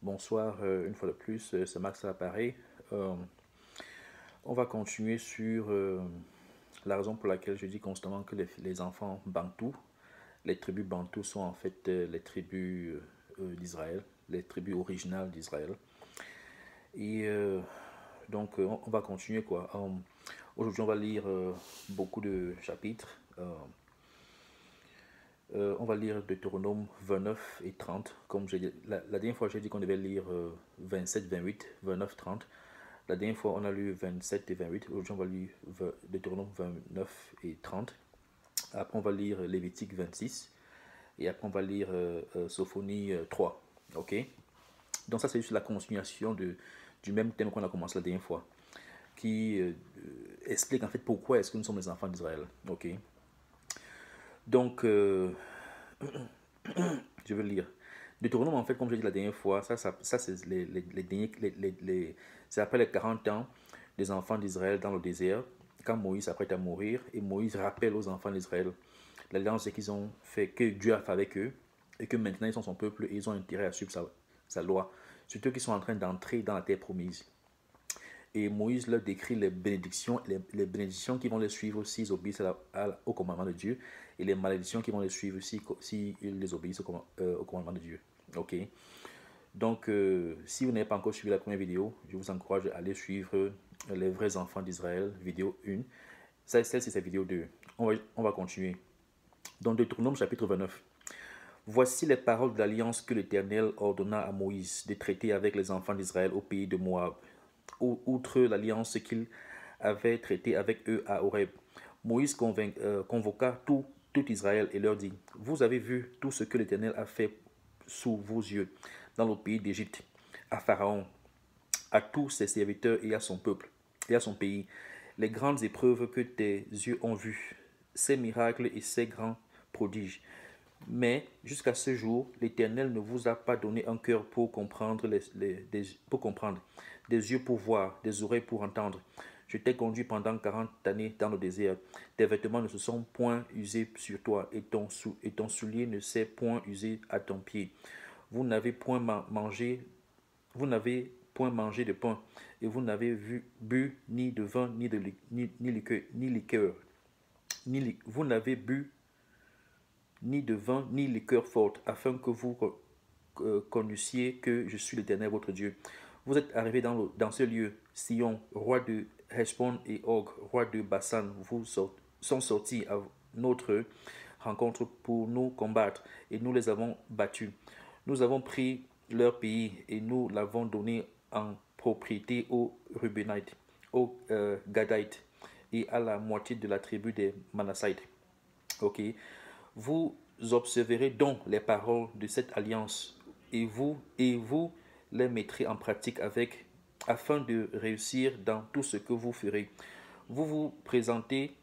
Bonsoir, une fois de plus, c'est Max à l'appareil. Euh, on va continuer sur la raison pour laquelle je dis constamment que les enfants bantous, les tribus bantous sont en fait les tribus d'Israël, les tribus originales d'Israël. Et on va continuer quoi. Aujourd'hui, on va lire beaucoup de chapitres. On va lire Deutéronome 29 et 30. Comme j'ai dit, la dernière fois, j'ai dit qu'on devait lire 27, 28, 29, 30. La dernière fois, on a lu 27 et 28. Aujourd'hui, on va lire Deutéronome 29 et 30. Après, on va lire Lévitique 26. Et après, on va lire Sophonie 3. OK? Donc, ça, c'est juste la continuation du même thème qu'on a commencé la dernière fois. Qui explique en fait pourquoi est-ce que nous sommes les enfants d'Israël. OK? Donc, je veux lire. Deutéronome, en fait, comme j'ai dit la dernière fois, ça c'est les derniers, c'est après les 40 ans des enfants d'Israël dans le désert, quand Moïse s'apprête à mourir, et Moïse rappelle aux enfants d'Israël l'alliance qu'ils ont fait, que Dieu a fait avec eux, et que maintenant ils sont son peuple et ils ont intérêt à suivre sa loi. Surtout qu'ils sont en train d'entrer dans la terre promise. Et Moïse leur décrit les bénédictions, les bénédictions qui vont les suivre s'ils obéissent au commandement de Dieu, et les malédictions qui vont les suivre si ils les obéissent au commandement de Dieu. Ok. Donc, si vous n'avez pas encore suivi la première vidéo, je vous encourage à aller suivre les vrais enfants d'Israël, vidéo 1. Celle-ci, c'est vidéo 2. On va continuer. Dans Deutéronome chapitre 29. Voici les paroles de l'alliance que l'Éternel ordonna à Moïse de traiter avec les enfants d'Israël au pays de Moab. Outre l'alliance qu'il avait traitée avec eux à Horeb, Moïse convoqua tout Israël et leur dit, vous avez vu tout ce que l'Éternel a fait sous vos yeux dans le pays d'Égypte, à Pharaon, à tous ses serviteurs et à son peuple, et à son pays, les grandes épreuves que tes yeux ont vues, ces miracles et ces grands prodiges. Mais jusqu'à ce jour, l'Éternel ne vous a pas donné un cœur pour comprendre, pour comprendre, des yeux pour voir, des oreilles pour entendre. Je t'ai conduit pendant 40 années dans le désert. Tes vêtements ne se sont point usés sur toi, et ton soulier ne s'est point usé à ton pied. Vous n'avez point mangé, vous n'avez point mangé de pain, et vous n'avez bu ni de vin, ni liqueur. Vous n'avez bu ni de vin, ni liqueur forte, afin que vous connaissiez que je suis l'Éternel votre Dieu. Vous êtes arrivés dans ce lieu, Sion, roi de Heshbon et Og, roi de Bassan, sont sortis à notre rencontre pour nous combattre, et nous les avons battus. Nous avons pris leur pays, et nous l'avons donné en propriété aux Rubénites, aux Gadites, et à la moitié de la tribu des Manassites. Ok. Vous observerez donc les paroles de cette alliance et vous les mettrez en pratique afin de réussir dans tout ce que vous ferez. Vous vous présentez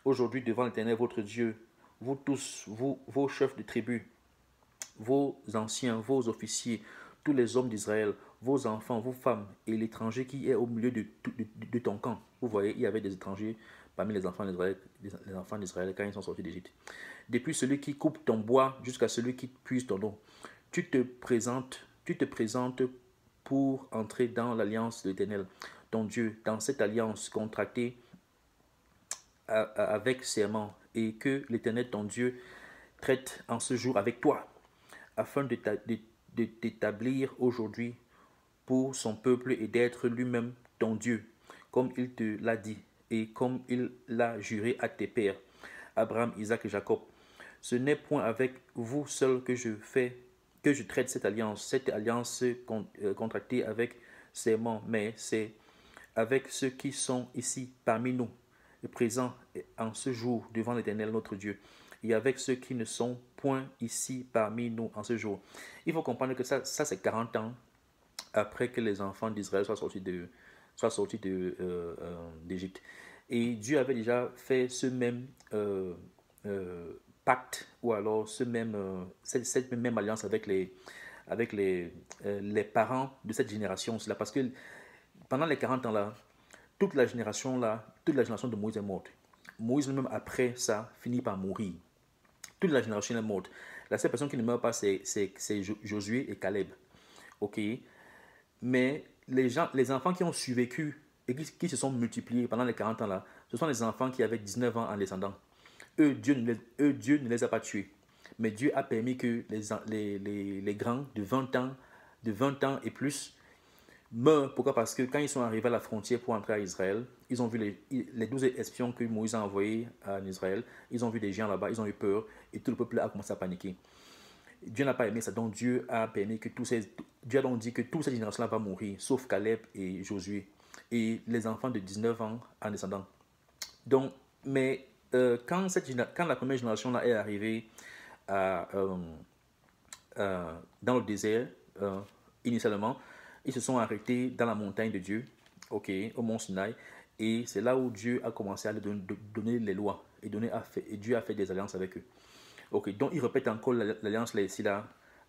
aujourd'hui devant l'Éternel votre Dieu, vous tous, vos chefs de tribu, vos anciens, vos officiers, tous les hommes d'Israël, vos enfants, vos femmes et l'étranger qui est au milieu de ton camp. Vous voyez, il y avait des étrangers parmi les enfants d'Israël quand ils sont sortis d'Égypte. Depuis celui qui coupe ton bois jusqu'à celui qui puise ton eau. Tu te présentes pour entrer dans l'alliance de l'Éternel, ton Dieu, dans cette alliance contractée avec serment, et que l'Éternel, ton Dieu, traite en ce jour avec toi, afin de t'établir aujourd'hui pour son peuple et d'être lui-même ton Dieu, comme il te l'a dit et comme il l'a juré à tes pères, Abraham, Isaac et Jacob. Ce n'est point avec vous seul que je traite cette alliance contractée avec serment, mais c'est avec ceux qui sont ici parmi nous, présents en ce jour devant l'Éternel notre Dieu, et avec ceux qui ne sont point ici parmi nous en ce jour. Il faut comprendre que ça c'est 40 ans après que les enfants d'Israël d'Égypte. Et Dieu avait déjà fait ce même pacte, ou alors cette même alliance avec les parents de cette génération-là. Parce que pendant les 40 ans-là, toute la génération de Moïse est morte. Moïse, même après ça, finit par mourir. Toute la génération est morte. La seule personne qui ne meurt pas, c'est Josué et Caleb. ok? Mais les enfants qui ont survécu et qui se sont multipliés pendant les 40 ans là, ce sont les enfants qui avaient 19 ans en descendant. Dieu ne les a pas tués. Mais Dieu a permis que les grands de 20 ans et plus meurent. Pourquoi? Parce que quand ils sont arrivés à la frontière pour entrer à Israël, ils ont vu les 12 espions que Moïse a envoyés en Israël. Ils ont vu des gens là-bas, ils ont eu peur et tout le peuple a commencé à paniquer. Dieu n'a pas aimé ça, donc Dieu a permis que Dieu a donc dit que toute cette génération-là va mourir, sauf Caleb et Josué, et les enfants de 19 ans en descendant. Donc, mais quand la première génération-là est arrivée à, dans le désert, initialement, ils se sont arrêtés dans la montagne de Dieu, ok, au mont Sinaï, et c'est là où Dieu a commencé à leur donner les lois, et Dieu a fait des alliances avec eux. Ok, donc il répète encore l'alliance là, ici, là,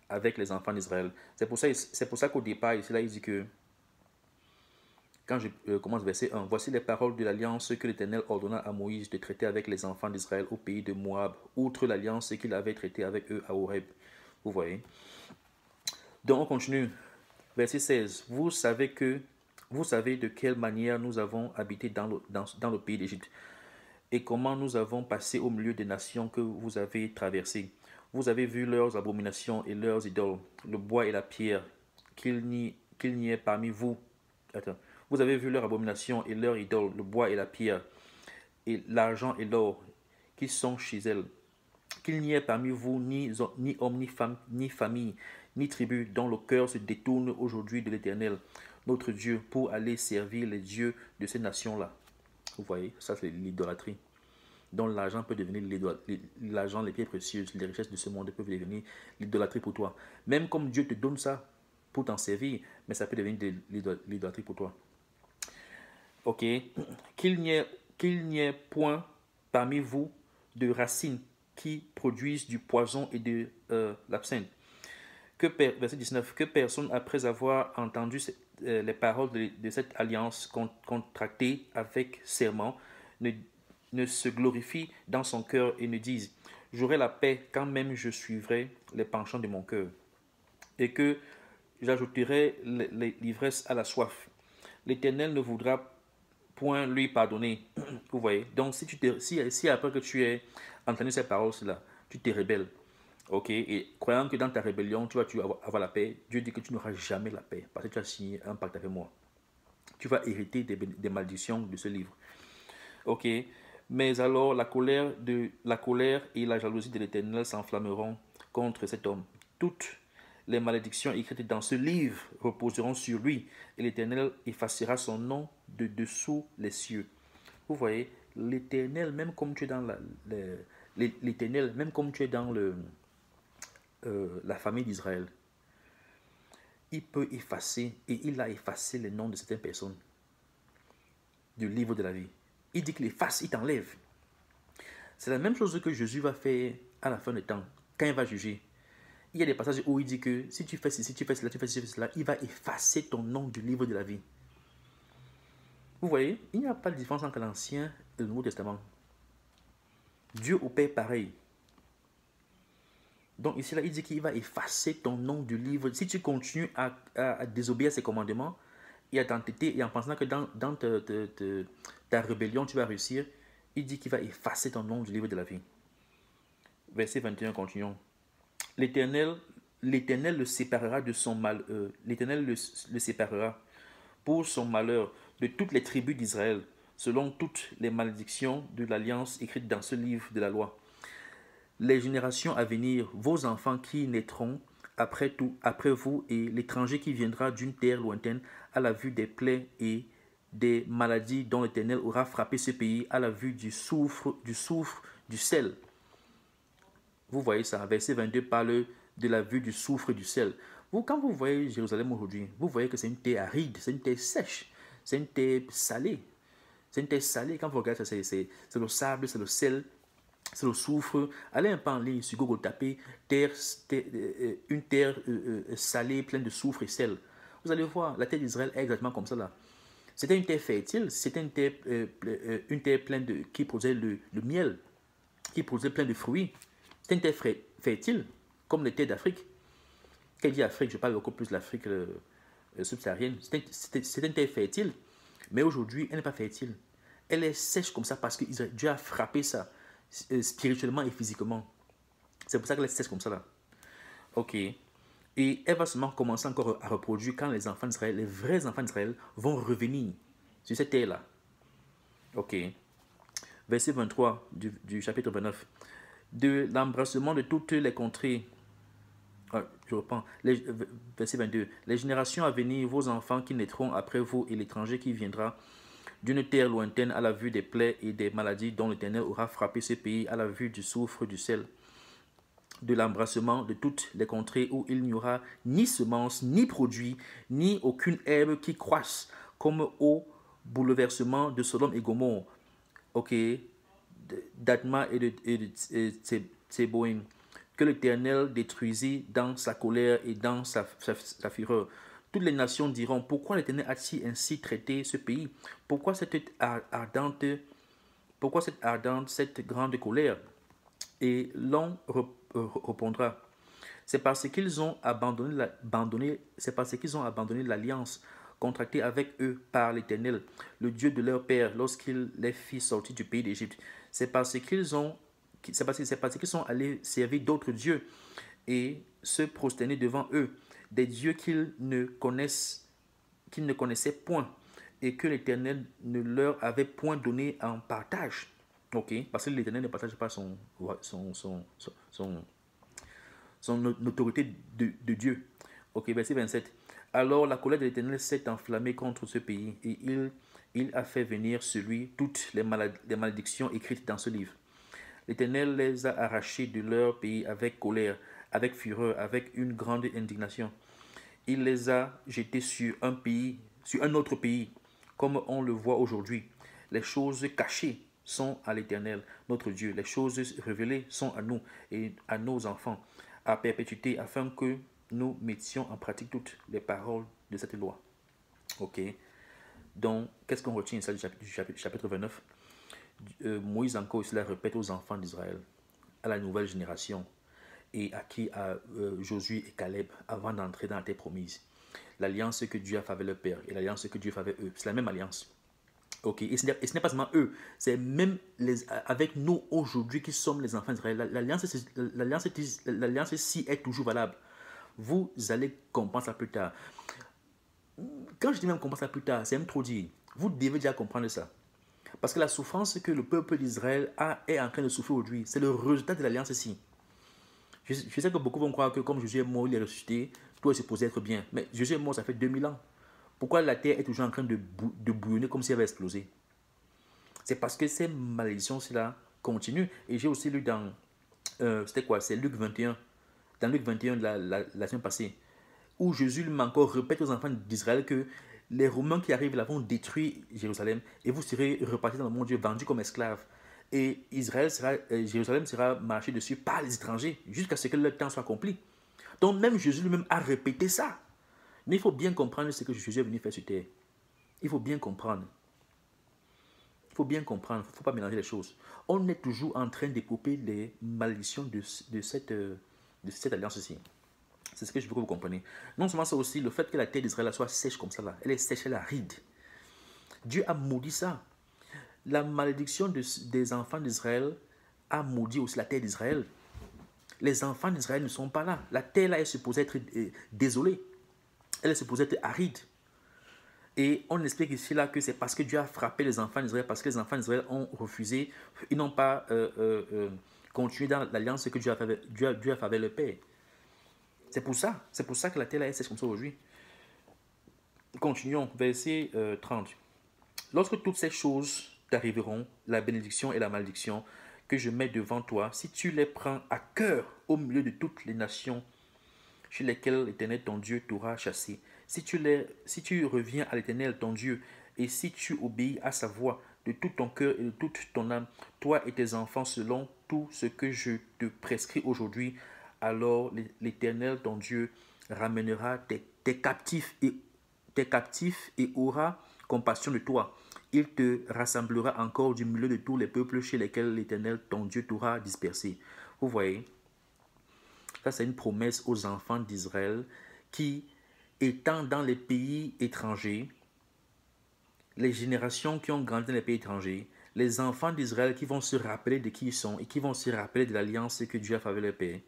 avec les enfants d'Israël. C'est pour ça qu'au départ, ici, là, il dit que, quand je commence verset 1, voici les paroles de l'alliance que l'Éternel ordonna à Moïse de traiter avec les enfants d'Israël au pays de Moab, outre l'alliance qu'il avait traitée avec eux à Horeb. Vous voyez. Donc on continue. Verset 16. Vous savez de quelle manière nous avons habité dans le pays d'Égypte et comment nous avons passé au milieu des nations que vous avez traversées. Vous avez vu leurs abominations et leurs idoles, le bois et la pierre, qu'il n'y ait parmi vous. Attends. Vous avez vu leurs abominations et leurs idoles, le bois et la pierre, et l'argent et l'or, qui sont chez elles. Qu'il n'y ait parmi vous ni homme, ni femme, ni famille, ni tribu, dont le cœur se détourne aujourd'hui de l'Éternel, notre Dieu, pour aller servir les dieux de ces nations-là. Vous voyez, ça c'est l'idolâtrie. Donc l'argent peut devenir l'argent, les pierres précieuses, les richesses de ce monde peuvent devenir l'idolâtrie pour toi. Même comme Dieu te donne ça pour t'en servir, mais ça peut devenir de l'idolâtrie pour toi. Ok, qu'il n'y ait point parmi vous de racines qui produisent du poison et de l'absinthe. Verset 19, que personne, après avoir entendu les paroles de cette alliance contractée avec serment, ne se glorifie dans son cœur et ne dise, j'aurai la paix quand même je suivrai les penchants de mon cœur, et que j'ajouterai l'ivresse à la soif. L'Éternel ne voudra point lui pardonner. Vous voyez. Donc, si après que tu aies entendu ces paroles-là, tu te rebelles, ok, et croyant que dans ta rébellion, tu vas avoir la paix, Dieu dit que tu n'auras jamais la paix, parce que tu as signé un pacte avec moi. Tu vas hériter des malédictions de ce livre. Ok. Mais alors la colère et la jalousie de l'Éternel s'enflammeront contre cet homme. Toutes les malédictions écrites dans ce livre reposeront sur lui, et l'Éternel effacera son nom de dessous les cieux. Vous voyez, l'Éternel, même comme tu es dans l'Éternel, même comme tu es dans la famille d'Israël, il peut effacer, et il a effacé les noms de certaines personnes du livre de la vie. Il dit qu'il efface, il t'enlève. C'est la même chose que Jésus va faire à la fin du temps, quand il va juger. Il y a des passages où il dit que si tu fais ceci, si tu fais cela, tu fais cela, il va effacer ton nom du livre de la vie. Vous voyez, il n'y a pas de différence entre l'Ancien et le Nouveau Testament. Dieu opère pareil. Donc ici, là, il dit qu'il va effacer ton nom du livre. Si tu continues à désobéir à ses commandements et à t'entêter et en pensant que dans ta rébellion, tu vas réussir, il dit qu'il va effacer ton nom du livre de la vie. Verset 21, continuons. L'Éternel le séparera de son mal. L'Éternel le séparera pour son malheur de toutes les tribus d'Israël, selon toutes les malédictions de l'alliance écrite dans ce livre de la loi. Les générations à venir, vos enfants qui naîtront après vous, et l'étranger qui viendra d'une terre lointaine, à la vue des plaies et des maladies dont l'Éternel aura frappé ce pays, à la vue du soufre, du sel. Vous voyez ça, verset 22 parle de la vue du soufre et du sel. Quand vous voyez Jérusalem aujourd'hui, vous voyez que c'est une terre aride, c'est une terre sèche, c'est une terre salée. C'est une terre salée, quand vous regardez ça, c'est le sable, c'est le sel, c'est le soufre. Allez un peu en ligne sur Google, tapez une terre salée, pleine de soufre et sel. Vous allez voir, la terre d'Israël est exactement comme ça là. C'était une terre fertile, c'était une terre pleine qui produisait le miel, qui produisait plein de fruits. C'était une terre fertile, comme les terres d'Afrique. Quand je dis Afrique, je parle beaucoup plus de l'Afrique subsaharienne. C'est une terre fertile, mais aujourd'hui, elle n'est pas fertile. Elle est sèche comme ça parce que Dieu a frappé ça spirituellement et physiquement. C'est pour ça qu'elle est sèche comme ça là. Ok. Et elle va seulement commencer encore à reproduire quand les enfants d'Israël, les vrais enfants d'Israël, vont revenir sur cette terre-là. Ok. Verset 23 du chapitre 29. De l'embrassement de toutes les contrées. Je reprends. Verset 22. Les générations à venir, vos enfants qui naîtront après vous et l'étranger qui viendra d'une terre lointaine à la vue des plaies et des maladies dont l'Éternel aura frappé ce pays, à la vue du soufre, du sel, de l'embrassement de toutes les contrées où il n'y aura ni semence, ni produit, ni aucune herbe qui croisse, comme au bouleversement de Sodome et Gomorrhe, ok, d'Adma et de Tséboïm, que l'Éternel détruisit dans sa colère et dans sa fureur. Toutes les nations diront, pourquoi l'Éternel a-t-il ainsi traité ce pays? Pourquoi cette ardente, cette grande colère? Et l'on répondra, c'est parce qu'ils ont abandonné l'alliance contractée avec eux par l'Éternel, le Dieu de leur père, lorsqu'il les fit sortir du pays d'Égypte. C'est parce qu'ils sont allés servir d'autres dieux et se prosterner devant eux, des dieux qu'ils ne connaissaient point et que l'Éternel ne leur avait point donné en partage. Ok, parce que l'Éternel ne partage pas son autorité de Dieu. Ok, verset 27. Alors la colère de l'Éternel s'est enflammée contre ce pays et il a fait venir sur lui toutes les malédictions écrites dans ce livre. L'Éternel les a arrachés de leur pays avec colère, avec fureur, avec une grande indignation. Il les a jetés sur un autre pays, comme on le voit aujourd'hui. Les choses cachées sont à l'Éternel, notre Dieu. Les choses révélées sont à nous et à nos enfants, à perpétuité, afin que nous mettions en pratique toutes les paroles de cette loi. Ok. Donc, qu'est-ce qu'on retient ça du chapitre 29? Moïse encore cela répète aux enfants d'Israël, à la nouvelle génération, et à Josué et Caleb, avant d'entrer dans la terre promise. L'alliance que Dieu a fait avec leur père et l'alliance que Dieu a fait avec eux, c'est la même alliance. Ok, et ce n'est pas seulement eux, c'est même avec nous aujourd'hui qui sommes les enfants d'Israël. L'alliance ici est toujours valable. Vous allez comprendre ça plus tard. Quand je dis même comprendre ça plus tard, c'est même trop dire. Vous devez déjà comprendre ça. Parce que la souffrance que le peuple d'Israël est en train de souffrir aujourd'hui, c'est le résultat de l'alliance ici. Je sais que beaucoup vont croire que comme Jésus est mort, il est ressuscité, tout est supposé être bien. Mais Jésus est mort, ça fait 2000 ans. Pourquoi la terre est toujours en train de bouillonner comme si elle avait explosé? C'est parce que ces malédictions-là continuent. Et j'ai aussi lu dans, c'était quoi? C'est Luc 21. Dans Luc 21, la semaine passée, où Jésus lui encore répète aux enfants d'Israël que les Romains qui arrivent là vont détruire Jérusalem et vous serez repartis dans le monde Dieu, vendus comme esclaves. Et Jérusalem sera marché dessus par les étrangers jusqu'à ce que le temps soit accompli. Donc même Jésus lui-même a répété ça. Mais il faut bien comprendre ce que Jésus est venu faire sur terre. Il faut bien comprendre. Il faut bien comprendre. Il ne faut pas mélanger les choses. On est toujours en train d'éprouver les malédictions de cette alliance-ci. C'est ce que je veux que vous compreniez. Non seulement ça aussi, le fait que la terre d'Israël soit sèche comme ça, là, elle est sèche, elle est aride. Dieu a maudit ça. La malédiction des enfants d'Israël a maudit aussi la terre d'Israël. Les enfants d'Israël ne sont pas là. La terre là est supposée être désolée. Elle est supposée être aride. Et on explique ici là que c'est parce que Dieu a frappé les enfants d'Israël, parce que les enfants d'Israël ont refusé, ils n'ont pas continué dans l'alliance que Dieu a fait avec le Père. C'est pour ça que la terre là est sèche comme ça aujourd'hui. Continuons, verset 30. Lorsque toutes ces choses t'arriveront, la bénédiction et la malédiction que je mets devant toi, si tu les prends à cœur au milieu de toutes les nations chez lesquelles l'Éternel ton Dieu t'aura chassé, si tu reviens à l'Éternel ton Dieu, et si tu obéis à sa voix de tout ton cœur et de toute ton âme, toi et tes enfants, selon tout ce que je te prescris aujourd'hui, alors l'Éternel ton Dieu ramènera tes captifs et aura compassion de toi. Il te rassemblera encore du milieu de tous les peuples chez lesquels l'Éternel ton Dieu t'aura dispersé. Vous voyez, Ça, c'est une promesse aux enfants d'Israël qui, étant dans les pays étrangers, les générations qui ont grandi dans les pays étrangers, les enfants d'Israël qui vont se rappeler de qui ils sont et qui vont se rappeler de l'alliance que Dieu a faite avec leur père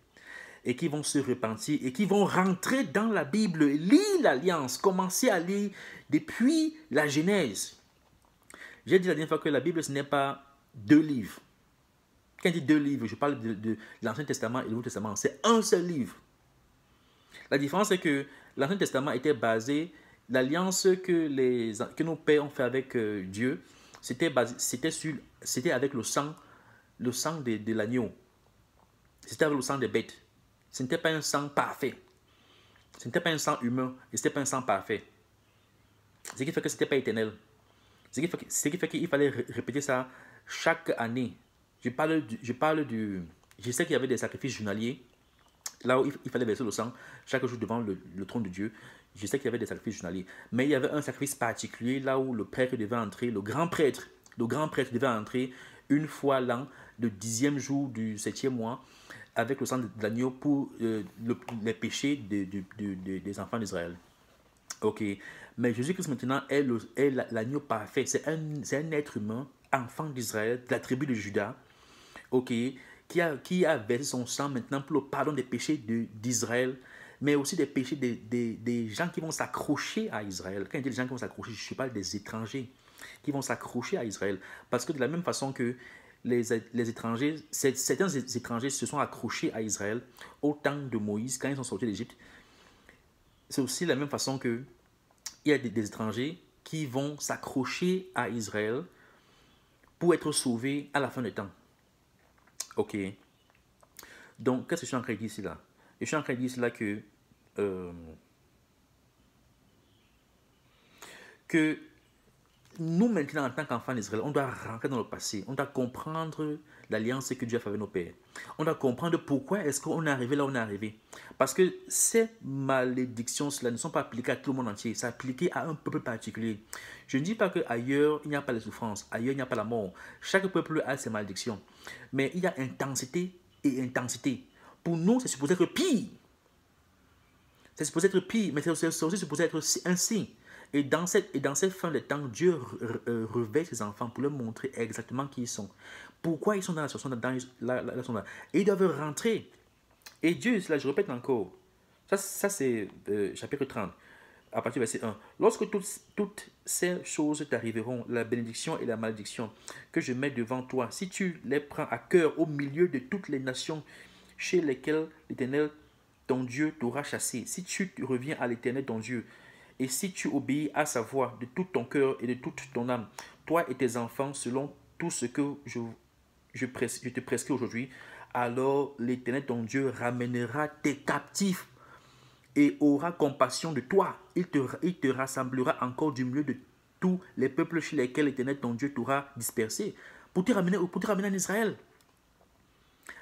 et qui vont se repentir et qui vont rentrer dans la Bible, lire l'alliance, commencer à lire depuis la Genèse. J'ai dit la dernière fois que la Bible, ce n'est pas 2 livres. Quand je dis 2 livres, je parle de l'Ancien Testament et le Nouveau Testament. C'est un seul livre. La différence, c'est que l'Ancien Testament était basé, l'alliance que nos pères ont fait avec Dieu, c'était avec le sang de l'agneau. C'était avec le sang des bêtes. Ce n'était pas un sang parfait. Ce n'était pas un sang humain. Et ce n'était pas un sang parfait. Ce qui fait que ce n'était pas éternel. Ce qui fait qu'il fallait répéter ça chaque année. Je sais qu'il y avait des sacrifices journaliers, là où il fallait verser le sang chaque jour devant le trône de Dieu. Je sais qu'il y avait des sacrifices journaliers. Mais il y avait un sacrifice particulier, là où le prêtre devait entrer, le grand prêtre devait entrer une fois l'an, le 10e jour du 7e mois, avec le sang de l'agneau pour les péchés des enfants d'Israël. Ok. Mais Jésus-Christ maintenant est l'agneau parfait. C'est un être humain, enfant d'Israël, de la tribu de Juda, ok, qui a versé son sang maintenant pour le pardon des péchés d'Israël, mais aussi des péchés des gens qui vont s'accrocher à Israël. Quand je dis des gens qui vont s'accrocher, je parle des étrangers qui vont s'accrocher à Israël. Parce que de la même façon que les étrangers, certains étrangers se sont accrochés à Israël au temps de Moïse, quand ils sont sortis d'Égypte, c'est aussi de la même façon que il y a des étrangers qui vont s'accrocher à Israël pour être sauvés à la fin des temps. Ok. Donc, qu'est-ce que je suis en train de dire ici là? Je suis en train de dire ici là que nous maintenant en tant qu'enfants d'Israël, on doit rentrer dans le passé, on doit comprendre l'alliance que Dieu a fait avec nos pères. On doit comprendre pourquoi est-ce qu'on est arrivé là où on est arrivé. Parce que ces malédictions, cela ne sont pas appliquées à tout le monde entier, c'est appliqué à un peuple particulier. Je ne dis pas qu'ailleurs, il n'y a pas de souffrance, ailleurs, il n'y a pas la mort. Chaque peuple a ses malédictions. Mais il y a intensité et intensité. Pour nous, c'est supposé être pire. C'est supposé être pire, mais c'est aussi supposé être un signe. Et dans cette fin de temps, Dieu réveille ses enfants pour leur montrer exactement qui ils sont. Pourquoi ils sont dans la situation là. Et ils doivent rentrer. Et Dieu, là, je répète encore, ça c'est chapitre 30, à partir du verset 1. Lorsque toutes ces choses t'arriveront, la bénédiction et la malédiction que je mets devant toi, si tu les prends à cœur au milieu de toutes les nations chez lesquelles l'Éternel, ton Dieu, t'aura chassé, si tu reviens à l'Éternel, ton Dieu, et si tu obéis à sa voix de tout ton cœur et de toute ton âme, toi et tes enfants, selon tout ce que je te prescris aujourd'hui, alors l'Éternel, ton Dieu, ramènera tes captifs et aura compassion de toi. Il te rassemblera encore du milieu de tous les peuples chez lesquels l'Éternel, ton Dieu, t'aura dispersé pour te ramener en Israël.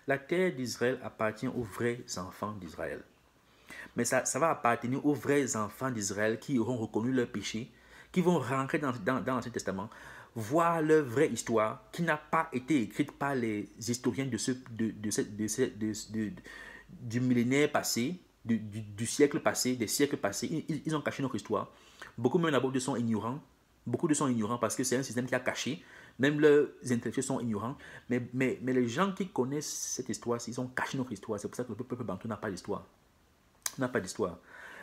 La terre d'Israël appartient aux vrais enfants d'Israël. Mais ça va appartenir aux vrais enfants d'Israël qui auront reconnu leur péché, qui vont rentrer dans l'Ancien Testament, voir leur vraie histoire, qui n'a pas été écrite par les historiens du millénaire passé, du siècle passé, des siècles passés. Ils ont caché notre histoire. Beaucoup même d'abord sont ignorants. Beaucoup de sont ignorants parce que c'est un système qui a caché. Même leurs intellectuels sont ignorants. Mais les gens qui connaissent cette histoire, ils ont caché notre histoire. C'est pour ça que le peuple bantou n'a pas d'histoire. N'a pas d'histoire.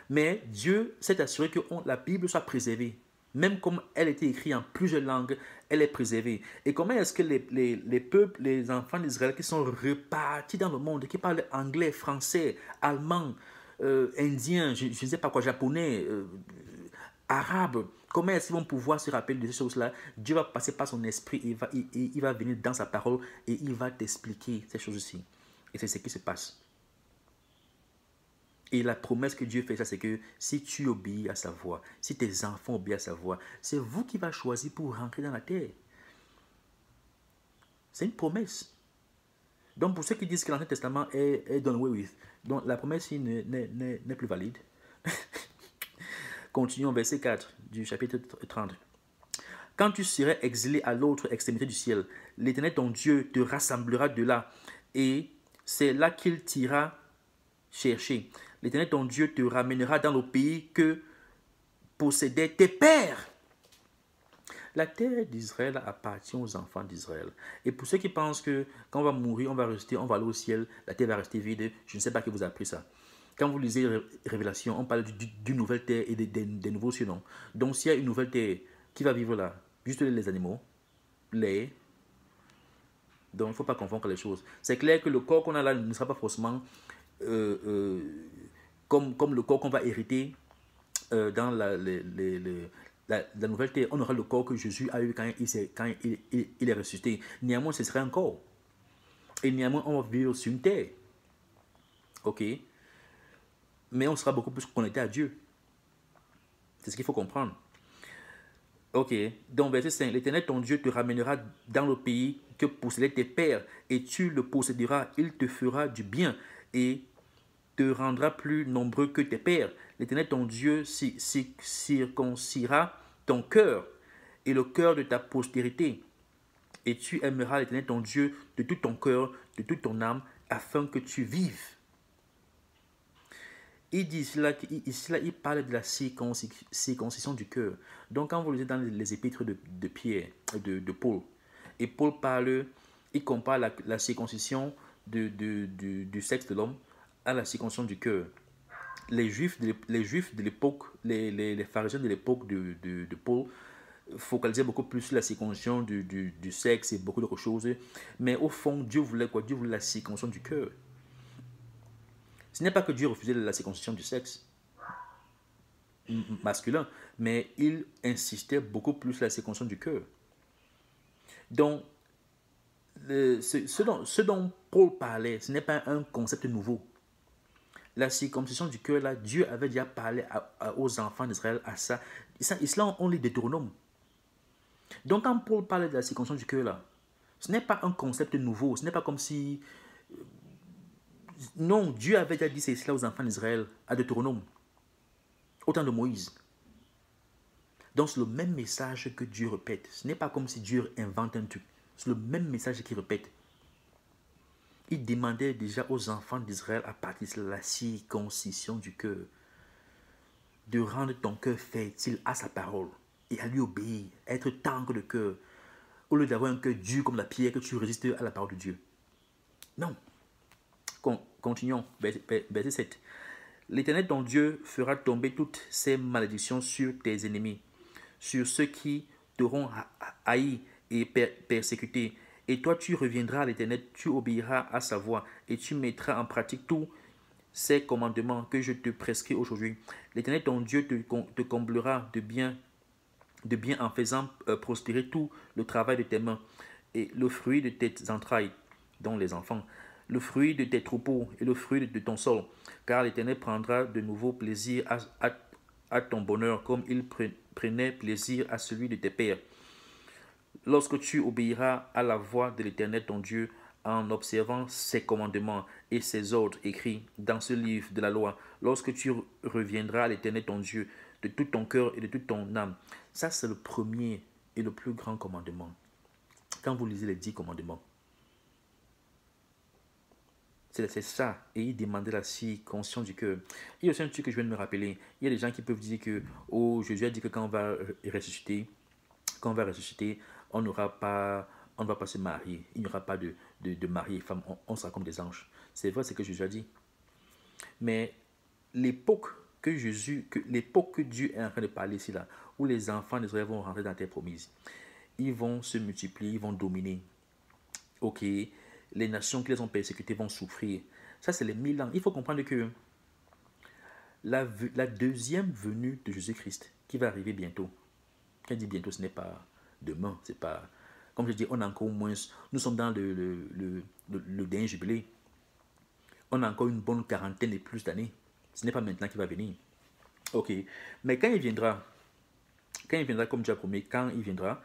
Mais Dieu s'est assuré que la Bible soit préservée. Même comme elle était écrite en plusieurs langues, elle est préservée. Et comment est-ce que les peuples, les enfants d'Israël qui sont repartis dans le monde, qui parlent anglais, français, allemand, indien, je ne sais pas quoi, japonais, arabe, comment est-ce qu'ils vont pouvoir se rappeler de ces choses-là? Dieu va passer par son esprit et il va venir dans sa parole et il va t'expliquer ces choses-ci. Et c'est ce qui se passe. Et la promesse que Dieu fait, ça c'est que si tu obéis à sa voix, si tes enfants obéissent à sa voix, c'est vous qui va choisir pour rentrer dans la terre. C'est une promesse. Donc pour ceux qui disent que l'Ancien Testament est done away with, donc la promesse n'est plus valide. Continuons verset 4 du chapitre 30. Quand tu serais exilé à l'autre extrémité du ciel, l'Éternel ton Dieu te rassemblera de là, et c'est là qu'il t'ira chercher. L'Éternel ton Dieu te ramènera dans le pays que possédaient tes pères. La terre d'Israël appartient aux enfants d'Israël. Et pour ceux qui pensent que quand on va mourir, on va rester, on va aller au ciel, la terre va rester vide, je ne sais pas qui vous a appris ça. Quand vous lisez Révélation, on parle d'une nouvelle terre et des nouveaux cieux, non. Donc s'il y a une nouvelle terre, qui va vivre là? Juste les animaux, les... Donc il ne faut pas confondre les choses. C'est clair que le corps qu'on a là ne sera pas forcément comme le corps qu'on va hériter dans la nouvelle terre. On aura le corps que Jésus a eu quand il est ressuscité. Néanmoins, ce serait un corps. Et néanmoins, on va vivre sur une terre. Ok? Mais on sera beaucoup plus connecté à Dieu. C'est ce qu'il faut comprendre. Ok, donc verset 5, l'Éternel ton Dieu te ramènera dans le pays que possédaient tes pères, et tu le posséderas, il te fera du bien, et te rendra plus nombreux que tes pères. L'Éternel ton Dieu circoncira ton cœur, et le cœur de ta postérité, et tu aimeras l'Éternel ton Dieu de tout ton cœur, de toute ton âme, afin que tu vives. Il dit ici, il parle de la circoncision du cœur. Donc, quand vous lisez dans les épîtres de Pierre, de Paul, et Paul parle, il compare la circoncision du sexe de l'homme à la circoncision du cœur. Les Juifs de l'époque, les pharisiens de l'époque de Paul, focalisaient beaucoup plus sur la circoncision du sexe et beaucoup d'autres choses. Mais au fond, Dieu voulait quoi? Dieu voulait la circoncision du cœur. Ce n'est pas que Dieu refusait la circoncision du sexe masculin, mais il insistait beaucoup plus sur la circoncision du cœur. Donc, ce dont Paul parlait, ce n'est pas un concept nouveau. La circoncision du cœur, là, Dieu avait déjà parlé aux enfants d'Israël à ça. Et cela, on lit Deutéronome. Donc, quand Paul parlait de la circoncision du cœur, là, ce n'est pas un concept nouveau. Ce n'est pas comme si... Non, Dieu avait déjà dit cela aux enfants d'Israël, à Deutéronome, au temps de Moïse. Donc c'est le même message que Dieu répète. Ce n'est pas comme si Dieu invente un truc. C'est le même message qu'il répète. Il demandait déjà aux enfants d'Israël à partir de la circoncision du cœur, de rendre ton cœur fertile à sa parole et à lui obéir, à être tendre de cœur, au lieu d'avoir un cœur dur comme la pierre, que tu résistes à la parole de Dieu. Non. Continuons, verset 7. L'Éternel ton Dieu fera tomber toutes ces malédictions sur tes ennemis, sur ceux qui t'auront haï et persécuté. Et toi, tu reviendras à l'Éternel, tu obéiras à sa voix, et tu mettras en pratique tous ces commandements que je te prescris aujourd'hui. L'Éternel ton Dieu te comblera de bien en faisant prospérer tout le travail de tes mains, et le fruit de tes entrailles, dont les enfants, le fruit de tes troupeaux et le fruit de ton sol, car l'Éternel prendra de nouveau plaisir à ton bonheur, comme il prenait plaisir à celui de tes pères. Lorsque tu obéiras à la voix de l'Éternel ton Dieu, en observant ses commandements et ses ordres écrits dans ce livre de la loi, lorsque tu reviendras à l'Éternel ton Dieu de tout ton cœur et de toute ton âme. Ça, c'est le premier et le plus grand commandement. Quand vous lisez les 10 commandements, c'est ça. Et il demandait la circoncision du cœur. Il y a aussi un truc que je viens de me rappeler. Il y a des gens qui peuvent dire que Jésus a dit que quand on va ressusciter, on ne va pas se marier. Il n'y aura pas de mari et femme. On sera comme des anges. C'est vrai, c'est ce que Jésus a dit. Mais l'époque que Dieu est en train de parler ici, là, où les enfants d'Israël vont rentrer dans la terre promise, ils vont se multiplier, ils vont dominer. Ok, les nations qui les ont persécutés vont souffrir. Ça, c'est les 1000 ans. Il faut comprendre que la deuxième venue de Jésus-Christ, qui va arriver bientôt, quand je dis bientôt, ce n'est pas demain, c'est pas... Comme je dis, on a encore moins... Nous sommes dans le dernier jubilé. On a encore une bonne quarantaine et plus d'années. Ce n'est pas maintenant qu'il va venir. Ok, mais quand il viendra, comme Dieu a promis, quand il viendra,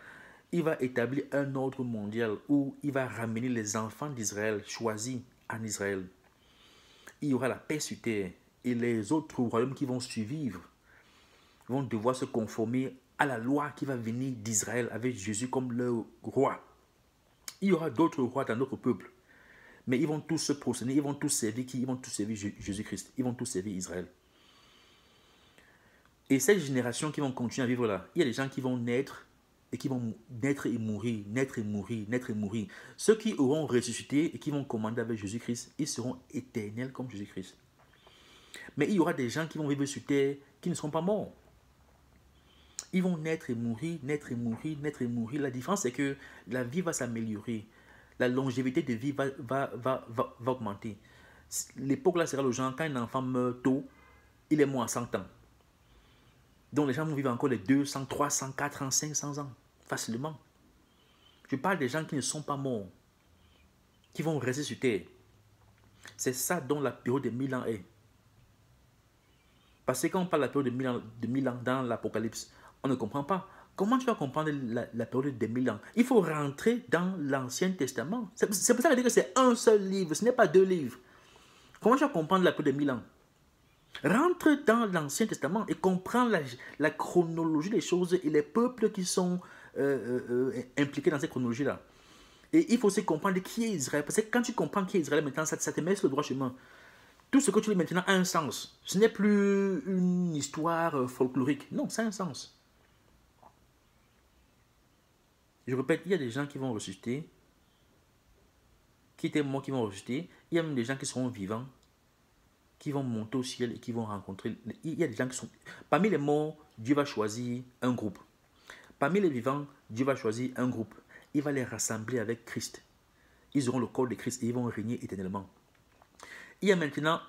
il va établir un ordre mondial où il va ramener les enfants d'Israël choisis en Israël. Il y aura la paix sur terre et les autres royaumes qui vont suivre vont devoir se conformer à la loi qui va venir d'Israël avec Jésus comme leur roi. Il y aura d'autres rois dans notre peuple, Mais ils vont tous se prosterner, ils vont tous servir qui? Ils vont tous servir Jésus-Christ. Ils vont tous servir Israël. Et cette génération qui vont continuer à vivre là, il y a des gens qui vont naître et qui vont naître et mourir, naître et mourir, naître et mourir. Ceux qui auront ressuscité et qui vont commander avec Jésus-Christ, ils seront éternels comme Jésus-Christ. Mais il y aura des gens qui vont vivre sur terre qui ne seront pas morts. Ils vont naître et mourir, naître et mourir, naître et mourir. La différence, c'est que la vie va s'améliorer. La longévité de vie va augmenter. L'époque là sera le genre, quand un enfant meurt tôt, il est mort à 100 ans. Donc les gens vont vivre encore les 200, 300, 400, 500 ans, facilement. Je parle des gens qui ne sont pas morts, qui vont rester sur terre. C'est ça dont la période de 1000 ans est. Parce que quand on parle de la période de 1000 ans dans l'Apocalypse, on ne comprend pas. Comment tu vas comprendre la période de 1000 ans? Il faut rentrer dans l'Ancien Testament. C'est pour ça que je dis que c'est un seul livre, ce n'est pas 2 livres. Comment tu vas comprendre la période de 1000 ans? Rentre dans l'Ancien Testament et comprends la chronologie des choses et les peuples qui sont impliqués dans cette chronologie-là. Et il faut aussi comprendre qui est Israël. Parce que quand tu comprends qui est Israël, maintenant, ça te met sur le droit chemin. Tout ce que tu dis maintenant a un sens. Ce n'est plus une histoire folklorique. Non, ça a un sens. Je répète, il y a des gens qui vont ressusciter, qui étaient morts, qui vont ressusciter. Il y a même des gens qui seront vivants, qui vont monter au ciel et qui vont rencontrer... Il y a des gens qui sont... Parmi les morts, Dieu va choisir un groupe. Parmi les vivants, Dieu va choisir un groupe. Il va les rassembler avec Christ. Ils auront le corps de Christ et ils vont régner éternellement. Il y a maintenant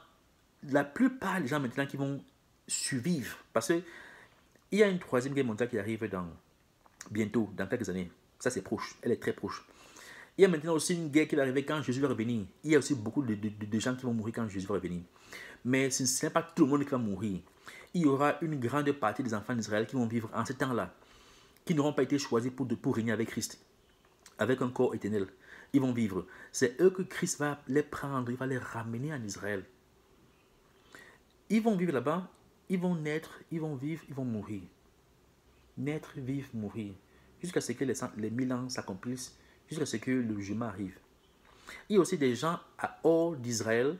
la plupart des gens maintenant qui vont survivre. Parce qu'il y a une 3e guerre mondiale qui arrive bientôt, dans quelques années. Ça, c'est proche. Elle est très proche. Il y a maintenant aussi une guerre qui va arriver quand Jésus va revenir. Il y a aussi beaucoup de gens qui vont mourir quand Jésus va revenir. Mais ce n'est pas tout le monde qui va mourir. Il y aura une grande partie des enfants d'Israël qui vont vivre en ce temps-là, qui n'auront pas été choisis pour régner avec Christ, avec un corps éternel. Ils vont vivre. C'est eux que Christ va les prendre, il va les ramener en Israël. Ils vont vivre là-bas, ils vont naître, ils vont vivre, ils vont mourir. Naître, vivre, mourir. Jusqu'à ce que les 1000 ans s'accomplissent, jusqu'à ce que le jugement arrive. Il y a aussi des gens hors d'Israël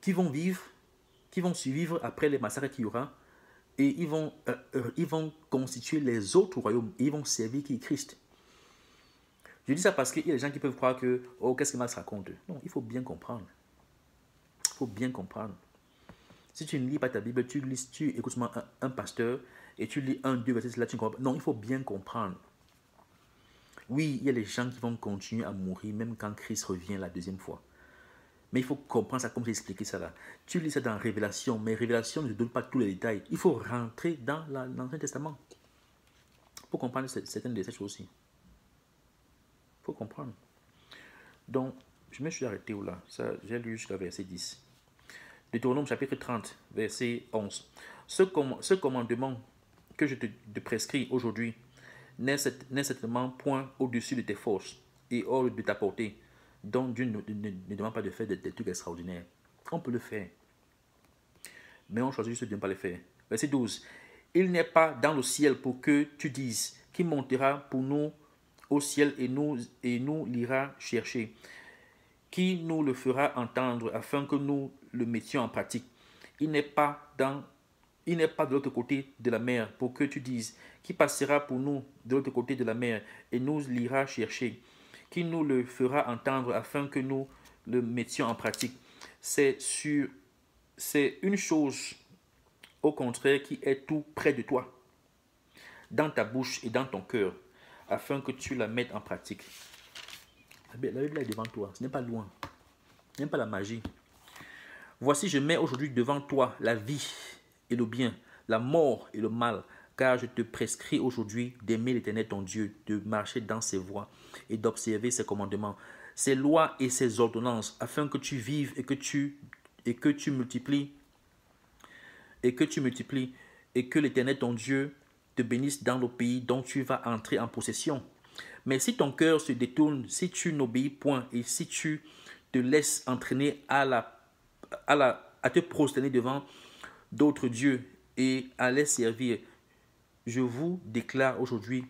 qui vont vivre, qui vont survivre après les massacres qu'il y aura, et ils vont constituer les autres royaumes, et ils vont servir qui Christ. Je dis ça parce qu'il y a des gens qui peuvent croire que, oh, qu'est-ce que Max raconte? Non, il faut bien comprendre. Il faut bien comprendre. Si tu ne lis pas ta Bible, tu écoutes un pasteur, et tu lis 1-2 versets, là tu ne comprends pas. Non, il faut bien comprendre. Oui, il y a des gens qui vont continuer à mourir, même quand Christ revient la 2e fois. Mais il faut comprendre ça, comme j'ai expliqué ça là. Tu lis ça dans Révélation, mais Révélation ne te donne pas tous les détails. Il faut rentrer dans l'Ancien Testament pour comprendre certaines de ces choses aussi. Il faut comprendre. Donc, je me suis arrêté où là? J'ai lu jusqu'à verset 10. Deutéronome chapitre 30, verset 11. Ce commandement que je te prescris aujourd'hui n'est certainement point au-dessus de tes forces et hors de ta portée, dont Dieu ne demande pas de faire des trucs extraordinaires. On peut le faire, mais on choisit juste de ne pas le faire. Verset 12. Il n'est pas dans le ciel pour que tu dises qui montera pour nous au ciel et nous l'ira chercher, qui nous le fera entendre afin que nous le mettions en pratique. Il n'est pas de l'autre côté de la mer pour que tu dises qui passera pour nous de l'autre côté de la mer et nous l'ira chercher, qui nous le fera entendre afin que nous le mettions en pratique. C'est une chose au contraire qui est tout près de toi, dans ta bouche et dans ton cœur, afin que tu la mettes en pratique. La Bible est devant toi, ce n'est pas loin, ce n'est pas la magie. Voici, je mets aujourd'hui devant toi la vie et le bien, la mort et le mal, car je te prescris aujourd'hui d'aimer l'Éternel ton Dieu, de marcher dans ses voies et d'observer ses commandements, ses lois et ses ordonnances, afin que tu vives et que tu multiplies, et que l'Éternel ton Dieu te bénisse dans le pays dont tu vas entrer en possession. Mais si ton cœur se détourne, si tu n'obéis point et si tu te laisses entraîner à te prosterner devant d'autres dieux et à les servir, je vous déclare aujourd'hui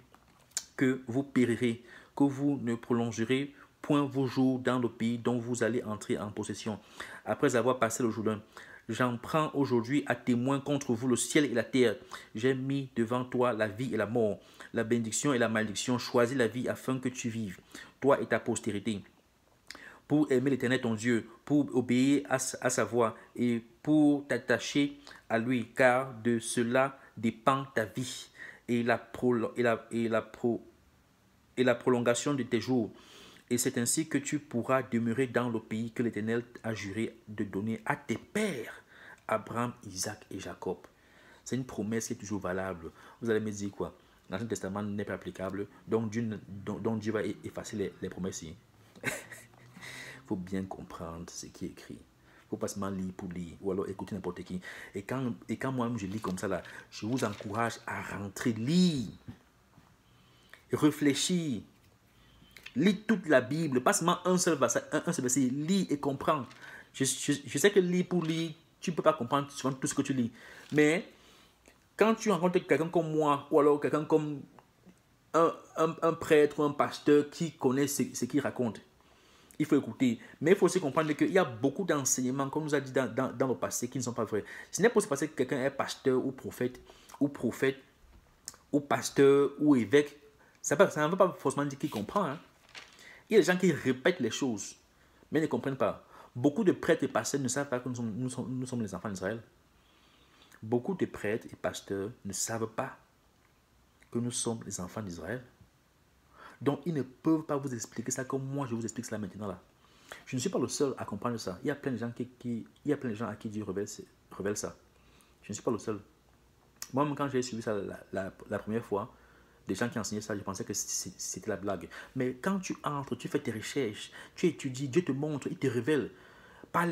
que vous périrez, que vous ne prolongerez point vos jours dans le pays dont vous allez entrer en possession, après avoir passé le Jourdain. J'en prends aujourd'hui à témoin contre vous le ciel et la terre. J'ai mis devant toi la vie et la mort, la bénédiction et la malédiction. Choisis la vie afin que tu vives, toi et ta postérité, pour aimer l'Éternel ton Dieu, pour obéir à sa voix et pour t'attacher à lui, car de cela dépend ta vie et la prolongation de tes jours. Et c'est ainsi que tu pourras demeurer dans le pays que l'Éternel a juré de donner à tes pères, Abraham, Isaac et Jacob. C'est une promesse qui est toujours valable. Vous allez me dire quoi? L'Ancien Testament n'est pas applicable, donc Dieu va effacer les promesses. Il faut bien comprendre ce qui est écrit. Il ne faut pas seulement lire pour lire, ou alors écouter n'importe qui. Et quand moi-même je lis comme ça, là, je vous encourage à rentrer, lire, réfléchir. Lis toute la Bible, pas seulement un seul verset, lis et comprends. Je sais que lire pour lire, tu ne peux pas comprendre tout ce que tu lis. Mais quand tu rencontres quelqu'un comme moi, ou alors quelqu'un comme un prêtre ou un pasteur qui connaît ce qu'il raconte, il faut écouter. Mais il faut aussi comprendre qu'il y a beaucoup d'enseignements, comme nous a dit dans le passé, qui ne sont pas vrais. Ce n'est pas parce que quelqu'un est pasteur ou prophète, ou pasteur, ou évêque. Ça ne veut pas forcément dire qu'il comprend. Hein. Il y a des gens qui répètent les choses, mais ne comprennent pas. Beaucoup de prêtres et pasteurs ne savent pas que nous sommes les enfants d'Israël. Beaucoup de prêtres et pasteurs ne savent pas que nous sommes les enfants d'Israël. Donc, ils ne peuvent pas vous expliquer ça comme moi, je vous explique cela maintenant. Là. Je ne suis pas le seul à comprendre ça. Il y a plein de gens, il y a plein de gens à qui Dieu révèle ça. Je ne suis pas le seul. Moi-même, quand j'ai suivi ça la première fois, des gens qui enseignaient ça, je pensais que c'était la blague. Mais quand tu entres, tu fais tes recherches, tu étudies, Dieu te montre, il te révèle. Pas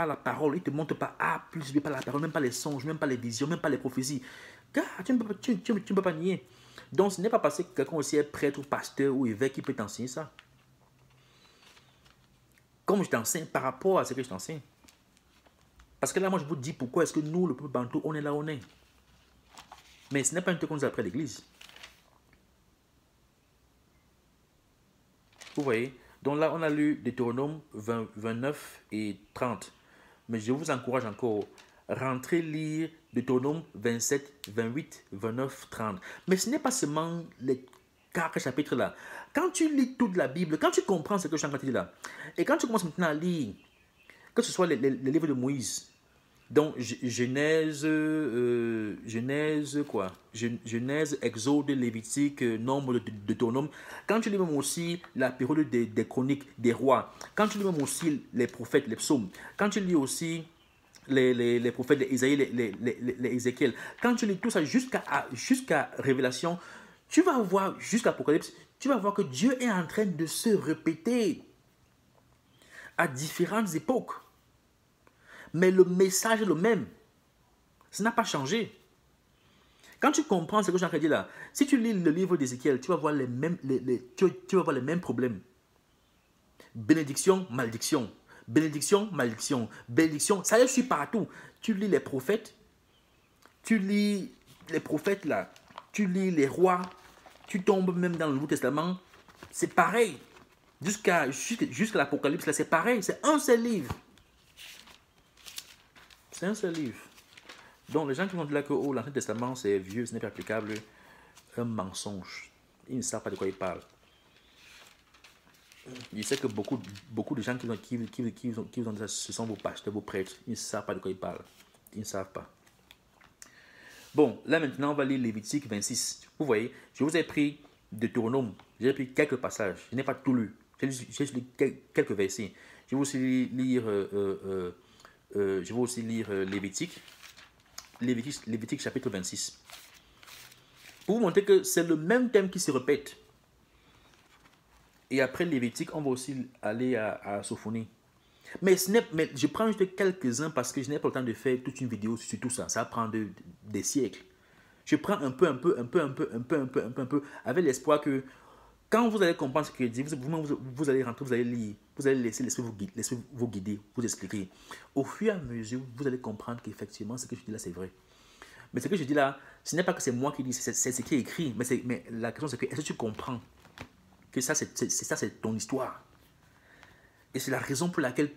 la parole, il te montre pas A plus B, pas la parole, même pas les songes, même pas les visions, même pas les prophéties. Car tu ne peux pas nier. Donc ce n'est pas parce que quelqu'un aussi est prêtre ou pasteur ou évêque qui peut t'enseigner ça. Comme je t'enseigne par rapport à ce que je t'enseigne. Parce que là, moi, je vous dis pourquoi est-ce que nous, le peuple bantou, on est là où on est. Mais ce n'est pas une truc qu'on nous a appris à l'église. Vous voyez? Donc là, on a lu Deutéronome 29 et 30. Mais je vous encourage encore, rentrez lire Deutéronome 27, 28, 29, 30. Mais ce n'est pas seulement les 4 chapitres là. Quand tu lis toute la Bible, quand tu comprends ce que je suis en train de dire là, et quand tu commences maintenant à lire, que ce soit les livres de Moïse, donc Genèse, Exode, Lévitique, Nombre, Deutéronome. Quand tu lis même aussi la période des chroniques des rois, quand tu lis même aussi les prophètes, les psaumes, quand tu lis aussi les prophètes d'Ésaïe, les Ézéchiel, quand tu lis tout ça jusqu'à Révélation, tu vas voir, jusqu'à Apocalypse, tu vas voir que Dieu est en train de se répéter à différentes époques. Mais le message est le même. Ça n'a pas changé. Quand tu comprends ce que j'ai en train de dire là, si tu lis le livre d'Ézéchiel, tu vas voir les mêmes, tu vas voir les mêmes problèmes. Bénédiction, malédiction. Bénédiction, malédiction. Bénédiction, ça suit partout. Tu lis les prophètes, là, tu lis les rois, tu tombes même dans le Nouveau Testament, c'est pareil. Jusqu'à l'Apocalypse, là, c'est pareil. C'est un seul livre. C'est un seul livre. Donc, les gens qui vont dire que l'Ancien Testament, c'est vieux, ce n'est pas applicable, un mensonge. Ils ne savent pas de quoi ils parlent. Je sais que beaucoup de gens qui vous ont dit ça, ce sont vos pasteurs, vos prêtres. Ils ne savent pas de quoi ils parlent. Ils ne savent pas. Bon, là maintenant, on va lire Lévitique 26. Vous voyez, je vous ai pris Deutéronome. J'ai pris quelques passages. Je n'ai pas tout lu. J'ai lu quelques versets. Je vais aussi lire... je vais aussi lire Lévitique chapitre 26. Pour vous montrer que c'est le même thème qui se répète. Et après Lévitique, on va aussi aller à Sophonie. Mais je prends juste quelques-uns parce que je n'ai pas le temps de faire toute une vidéo sur tout ça. Ça prend des siècles. Je prends un peu, avec l'espoir que quand vous allez comprendre ce que je dis, vous allez rentrer, vous allez lire, vous allez laisser vous guider, vous expliquer. Au fur et à mesure, vous allez comprendre qu'effectivement, ce que je dis là, c'est vrai. Mais ce que je dis là, ce n'est pas que c'est moi qui dis, c'est ce qui est écrit. Mais la question, c'est que est-ce que tu comprends? que ça, c'est ton histoire. Et c'est la raison pour laquelle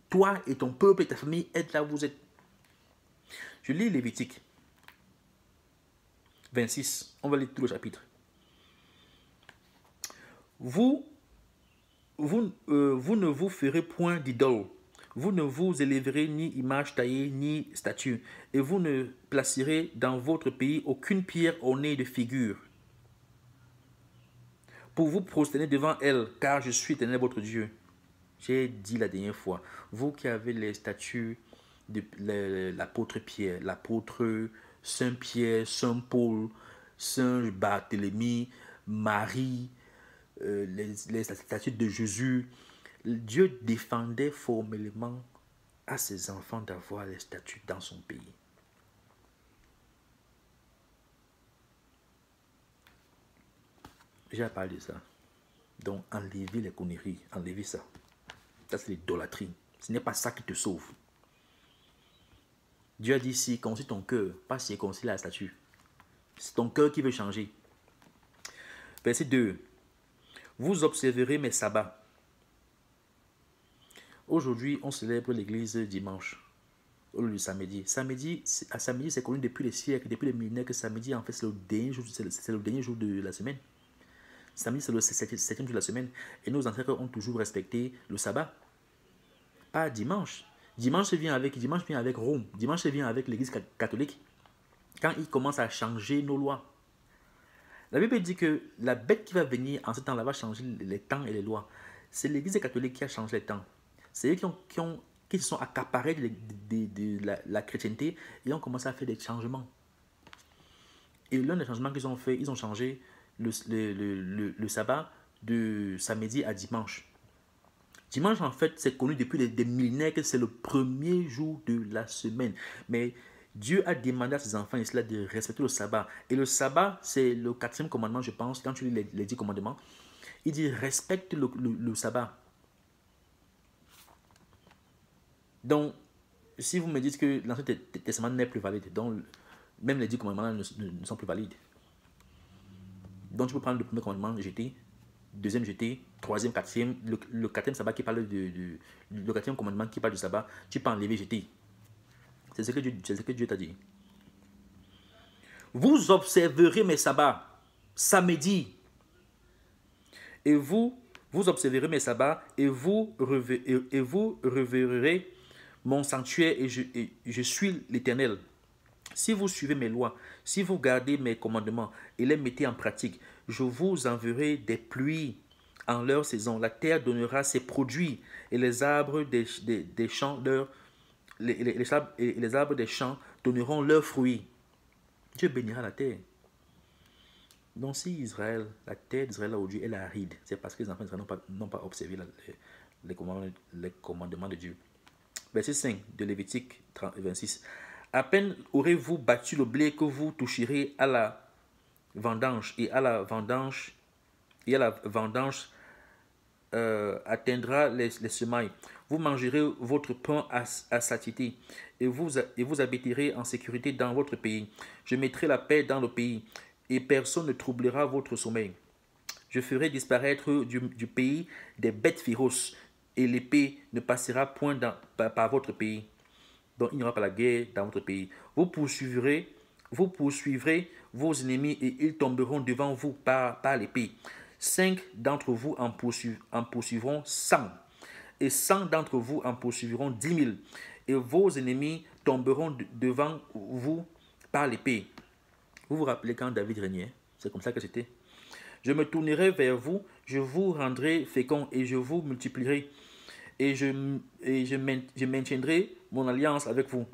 toi et ton peuple et ta famille êtes là où vous êtes. Je lis Lévitique 26. On va lire tout le chapitre. Vous ne vous ferez point d'idole. Vous ne vous élèverez ni image taillée, ni statue. Et vous ne placerez dans votre pays aucune pierre ornée de figures. Pour vous prosterner devant elle, car je suis l'Éternel votre Dieu. J'ai dit la dernière fois, vous qui avez les statues de l'apôtre Pierre, l'apôtre Saint Pierre, Saint Paul, Saint Barthélemy, Marie, les statues de Jésus, Dieu défendait formellement à ses enfants d'avoir les statues dans son pays. J'ai parlé de ça. Donc, enlevez les conneries, enlevez ça. Ça, c'est l'idolâtrie. Ce n'est pas ça qui te sauve. Dieu a dit, circoncis ton cœur, pas circoncis la statue. C'est ton cœur qui veut changer. Verset 2. Vous observerez mes sabbats. Aujourd'hui, on célèbre l'église dimanche, au lieu du samedi. Samedi, c'est connu depuis les siècles, depuis les millénaires que samedi, en fait, c'est le dernier jour de la semaine. Samedi, c'est le septième jour de la semaine. Et nos ancêtres ont toujours respecté le sabbat. Pas dimanche. Dimanche vient avec Rome. Dimanche vient avec l'église catholique. Quand ils commencent à changer nos lois. La Bible dit que la bête qui va venir en ce temps-là va changer les temps et les lois. C'est l'église catholique qui a changé les temps. C'est eux qui se sont accaparés de la chrétienté et ont commencé à faire des changements. Et l'un des changements qu'ils ont fait, ils ont changé le sabbat de samedi à dimanche. Dimanche, en fait, c'est connu depuis des millénaires que c'est le premier jour de la semaine. Mais Dieu a demandé à ses enfants ici de respecter le sabbat. Et le sabbat, c'est le 4e commandement, je pense, quand tu lis les 10 commandements. Il dit respecte le sabbat. Donc, si vous me dites que l'Ancien Testament n'est plus valide, donc même les 10 commandements ne sont plus valides. Donc, tu peux prendre le premier commandement, jeter, deuxième jeté, troisième, quatrième, le quatrième sabbat qui parle le quatrième commandement qui parle du sabbat, tu peux enlever, jeter. C'est ce que Dieu t'a dit. Vous observerez mes sabbats samedi. Et vous observerez mes sabbats et vous reverrez mon sanctuaire et je suis l'Éternel. Si vous suivez mes lois, si vous gardez mes commandements et les mettez en pratique, je vous enverrai des pluies en leur saison. La terre donnera ses produits et les arbres des champs les arbres des champs donneront leurs fruits. Dieu bénira la terre. Donc si Israël, la terre d'Israël aujourd'hui est aride, c'est parce que les enfants d'Israël n'ont pas observé les commandements de Dieu. Verset 5 de Lévitique 26. À peine aurez-vous battu le blé que vous toucherez à la vendange, et la vendange atteindra les semailles. Vous mangerez votre pain à satiété, et vous habiterez en sécurité dans votre pays. Je mettrai la paix dans le pays, et personne ne troublera votre sommeil. Je ferai disparaître du pays des bêtes féroces, et l'épée ne passera point par votre pays. Donc il n'y aura pas la guerre dans votre pays. Vous poursuivrez vos ennemis et ils tomberont devant vous par l'épée. 5 d'entre vous en poursuivront 100, et 100 d'entre vous en poursuivront 10 000, et vos ennemis tomberont devant vous par l'épée. Vous vous rappelez quand David régnait? C'est comme ça que c'était. Je me tournerai vers vous, je vous rendrai fécond et je vous multiplierai, et je maintiendrai mon alliance avec vous.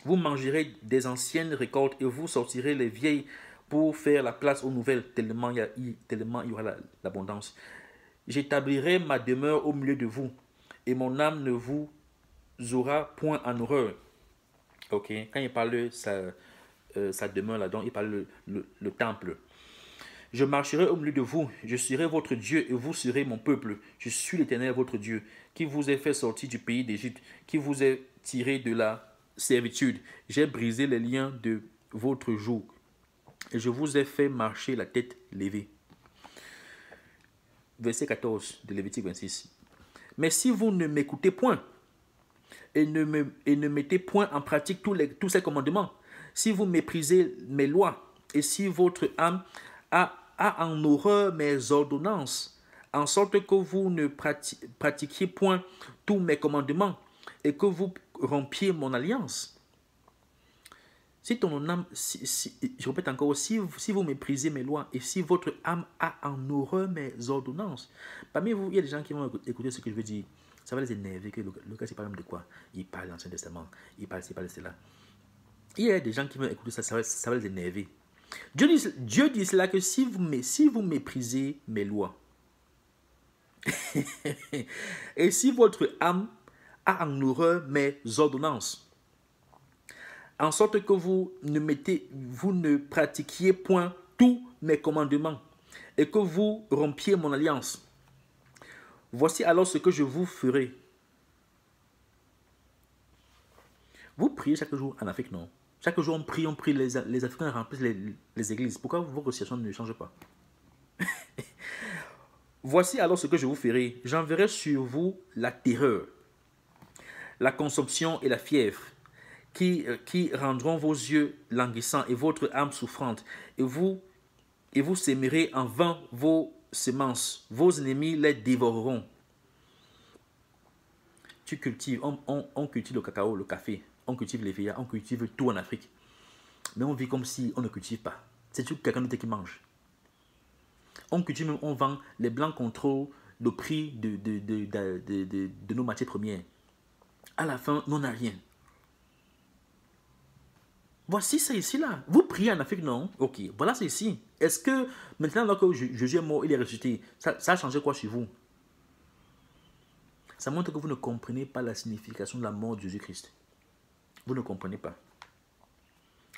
Vous mangerez des anciennes récoltes et vous sortirez les vieilles pour faire la place aux nouvelles, tellement il y aura l'abondance. J'établirai ma demeure au milieu de vous, et mon âme ne vous aura point en horreur. Ok, quand il parle de sa demeure là, donc il parle le temple. Je marcherai au milieu de vous, je serai votre Dieu et vous serez mon peuple. Je suis l'Éternel votre Dieu, qui vous ai fait sortir du pays d'Égypte, qui vous ai tiré de la servitude. J'ai brisé les liens de votre joug et je vous ai fait marcher la tête levée. verset 14 de Lévitique 26. Mais si vous ne m'écoutez point et ne mettez point en pratique tous ces commandements, si vous méprisez mes lois et si votre âme a en horreur mes ordonnances, en sorte que vous ne pratiquiez point tous mes commandements et que vous rompiez mon alliance. Si ton âme, je répète encore, si vous méprisez mes lois et si votre âme a en horreur mes ordonnances, parmi vous, il y a des gens qui vont écouter ce que je veux dire. Ça va les énerver que le gars, c'est pas de quoi. Il parle de l'Ancien Testament, il parle de cela. Il y a des gens qui vont écouter ça, ça va les énerver. Dieu dit cela que si vous méprisez mes lois et si votre âme a en horreur mes ordonnances, en sorte que vous ne pratiquiez point tous mes commandements et que vous rompiez mon alliance. Voici alors ce que je vous ferai. Vous priez chaque jour en Afrique, non? Chaque jour on prie, les Africains remplissent les églises. Pourquoi vos situations ne changent pas? Voici alors ce que je vous ferai. J'enverrai sur vous la terreur, la consomption et la fièvre, qui rendront vos yeux languissants et votre âme souffrante, et vous sèmerez en vain vos semences, vos ennemis les dévoreront. Tu cultives, on cultive le cacao, le café, on cultive les feuillards, on cultive tout en Afrique. Mais on vit comme si on ne cultive pas. C'est toujours quelqu'un d'autre qui mange. On cultive, on vend, les blancs contrôlent le prix de nos matières premières. À la fin, on n'a rien. Voici ça ici là. Vous priez en Afrique, non? Ok, voilà c'est ici. Est-ce que maintenant alors que Jésus est mort, il est ressuscité, ça a changé quoi chez vous? Ça montre que vous ne comprenez pas la signification de la mort de Jésus-Christ. Vous ne comprenez pas.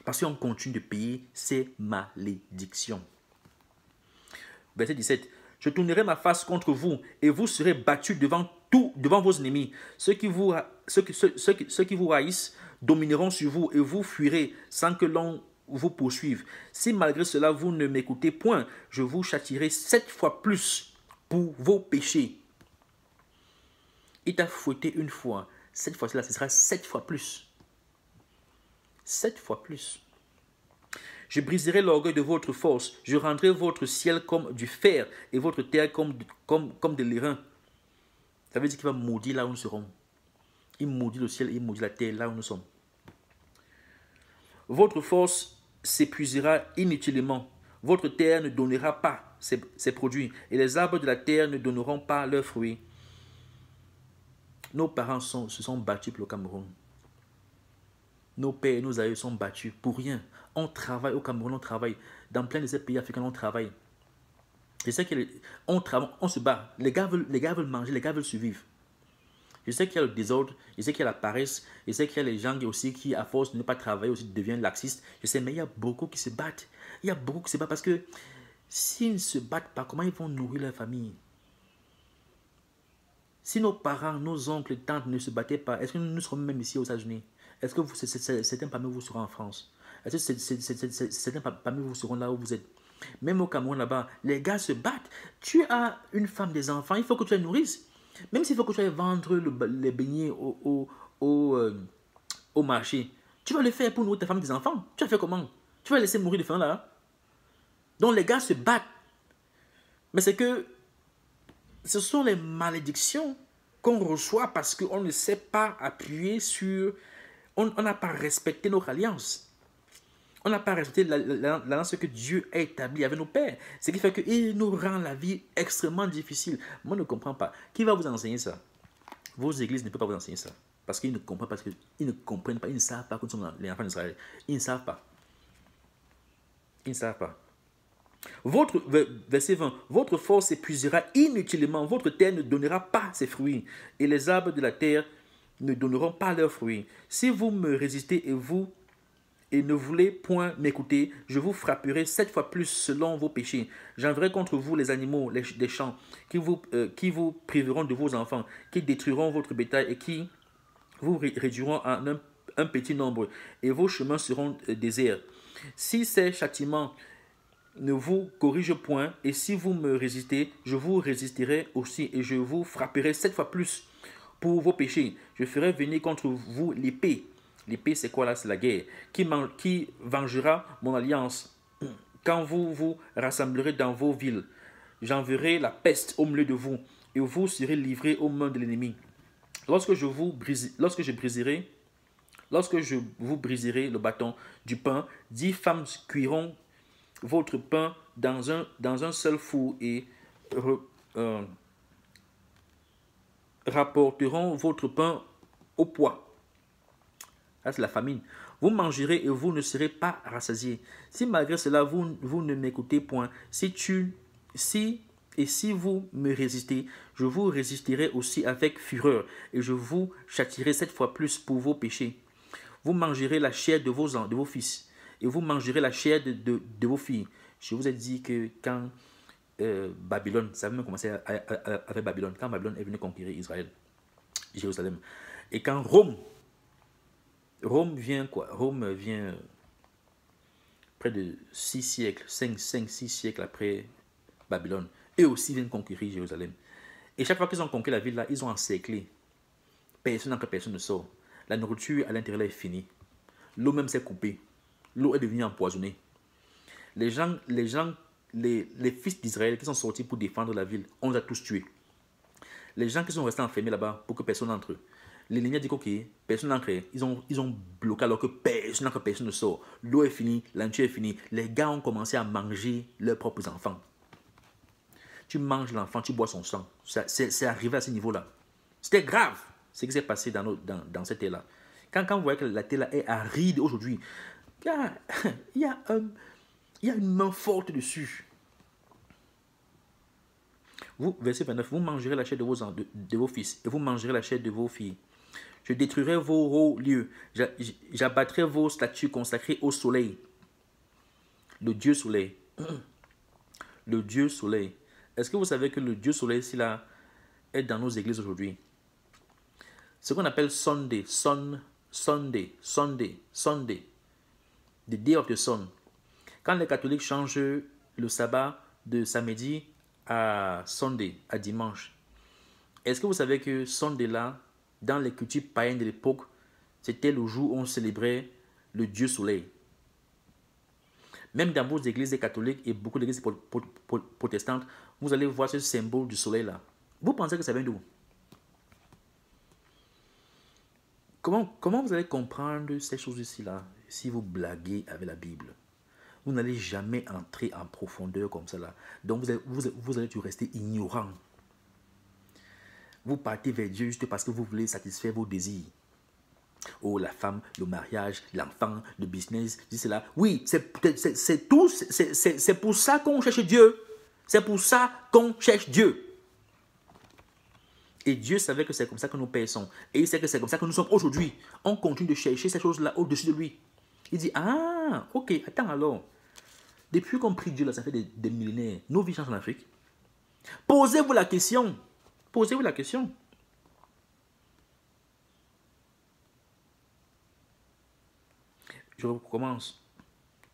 Parce qu'on continue de payer ces malédictions. Verset 17. Je tournerai ma face contre vous et vous serez battus devant vos ennemis. Ceux qui vous haïssent domineront sur vous et vous fuirez sans que l'on vous poursuive. Si malgré cela vous ne m'écoutez point, je vous châtierai 7 fois plus pour vos péchés. Il t'a fouetté une fois. Cette fois-ci, ce sera 7 fois plus. 7 fois plus. Je briserai l'orgueil de votre force. Je rendrai votre ciel comme du fer et votre terre comme de l'airain. Ça veut dire qu'il va maudire là où nous serons. Il maudit le ciel et il maudit la terre là où nous sommes. Votre force s'épuisera inutilement. Votre terre ne donnera pas ses produits et les arbres de la terre ne donneront pas leurs fruits. Nos parents se sont battus pour le Cameroun. Nos pères et nos aïeux sont battus pour rien. On travaille au Cameroun, on travaille. Dans plein de ces pays africains, on travaille. Je sais on se bat. Les gars veulent manger, les gars veulent survivre. Je sais qu'il y a le désordre, je sais qu'il y a la paresse, je sais qu'il y a les gens qui, à force de ne pas travailler, aussi deviennent laxistes. Je sais, mais il y a beaucoup qui se battent. Il y a beaucoup qui se battent parce que s'ils ne se battent pas, comment ils vont nourrir leur famille? Si nos parents, nos oncles, tantes ne se battaient pas, est-ce que nous serons même ici aux États-Unis? Est-ce que certains parmi vous seront en France? Est-ce que certains parmi vous seront là où vous êtes? Même au Cameroun là-bas, les gars se battent. Tu as une femme, des enfants, il faut que tu les nourrisses. Même s'il faut que tu ailles vendre les beignets au marché, tu vas le faire pour nourrir ta femme et tes enfants. Tu vas faire comment? Tu vas laisser mourir de faim là? Donc les gars se battent. Mais c'est que ce sont les malédictions qu'on reçoit parce qu'on ne sait pas appuyer sur... On n'a pas respecté notre alliance. On n'a pas respecté l'alliance que Dieu a établie avec nos pères. Ce qui fait qu'il nous rend la vie extrêmement difficile. Moi, je ne comprends pas. Qui va vous enseigner ça? Vos églises ne peuvent pas vous enseigner ça. Parce qu'ils ne comprennent pas, ils ne savent pas que nous sommes les enfants d'Israël. Ils ne savent pas. Ils ne savent pas. Verset 20. Votre force s'épuisera inutilement. Votre terre ne donnera pas ses fruits. Et les arbres de la terre ne donneront pas leurs fruits. Si vous me résistez et ne voulez point m'écouter, je vous frapperai 7 fois plus selon vos péchés. J'enverrai contre vous les animaux des champs qui vous priveront de vos enfants, qui détruiront votre bétail et qui vous réduiront en un petit nombre, et vos chemins seront déserts. Si ces châtiments ne vous corrige point, et si vous me résistez, je vous résisterai aussi, et je vous frapperai 7 fois plus pour vos péchés. Je ferai venir contre vous l'épée. L'épée, c'est quoi là? C'est la guerre. Qui vengera mon alliance quand vous vous rassemblerez dans vos villes. J'enverrai la peste au milieu de vous, et vous serez livrés aux mains de l'ennemi. Lorsque je vous briserai, lorsque je vous briserai le bâton du pain, 10 femmes cuiront votre pain dans un seul four et euh, rapporteront votre pain au poids. Là, c'est la famine. Vous mangerez et vous ne serez pas rassasiés. Si malgré cela, vous ne m'écoutez point, si vous me résistez, je vous résisterai aussi avec fureur, et je vous châtierai 7 fois plus pour vos péchés. Vous mangerez la chair de vos fils, et vous mangerez la chair de vos filles. Je vous ai dit que quand Babylone, ça a même commencé avec Babylone, quand Babylone est venu conquérir Israël, Jérusalem, et quand Rome vient quoi? Rome vient près de 6 siècles, 6 siècles après Babylone. Eux aussi viennent conquérir Jérusalem. Et chaque fois qu'ils ont conquis la ville là, ils ont encerclé. Personne n'entre, personne ne sort. La nourriture à l'intérieur est finie. L'eau même s'est coupée. L'eau est devenue empoisonnée. Les fils d'Israël qui sont sortis pour défendre la ville, on les a tous tués. Les gens qui sont restés enfermés là-bas pour que personne n'entre. Les lignes disent ok, personne n'entre. Ils ont bloqué alors que personne n'entre, personne ne sort. L'eau est finie, la nourriture est finie. Les gars ont commencé à manger leurs propres enfants. Tu manges l'enfant, tu bois son sang. C'est arrivé à ce niveau-là. C'était grave ce qui s'est passé dans cette terre-là. Quand vous voyez que la terre est aride aujourd'hui, il y a une main forte dessus. Verset 29, vous mangerez la chair de vos fils et vous mangerez la chair de vos filles. Je détruirai vos hauts lieux. J'abattrai vos statues consacrées au soleil. Le Dieu soleil. Le Dieu soleil. Est-ce que vous savez que le Dieu soleil, ici, là, est dans nos églises aujourd'hui? Ce qu'on appelle Sunday. The day of the sun. Quand les catholiques changent le sabbat de samedi à Sunday, à dimanche, est-ce que vous savez que Sunday là, dans les cultures païennes de l'époque, c'était le jour où on célébrait le Dieu soleil. Même dans vos églises catholiques et beaucoup d'églises protestantes, vous allez voir ce symbole du soleil là. Vous pensez que ça vient d'où? Comment vous allez comprendre ces choses ici là si vous blaguez avec la Bible? Vous n'allez jamais entrer en profondeur comme ça là. Donc vous allez toujours rester ignorant. Vous partez vers Dieu juste parce que vous voulez satisfaire vos désirs. Oh, la femme, le mariage, l'enfant, le business, cela. Oui, c'est tout. C'est pour ça qu'on cherche Dieu. C'est pour ça qu'on cherche Dieu. Et Dieu savait que c'est comme ça que nos pères sont. Et il sait que c'est comme ça que nous sommes aujourd'hui. On continue de chercher ces choses-là au-dessus de lui. Il dit, ah, ok, attends alors. Depuis qu'on prie Dieu, là, ça fait des millénaires. Nos vies changent en Afrique. Posez-vous la question. Posez-vous la question. Je recommence.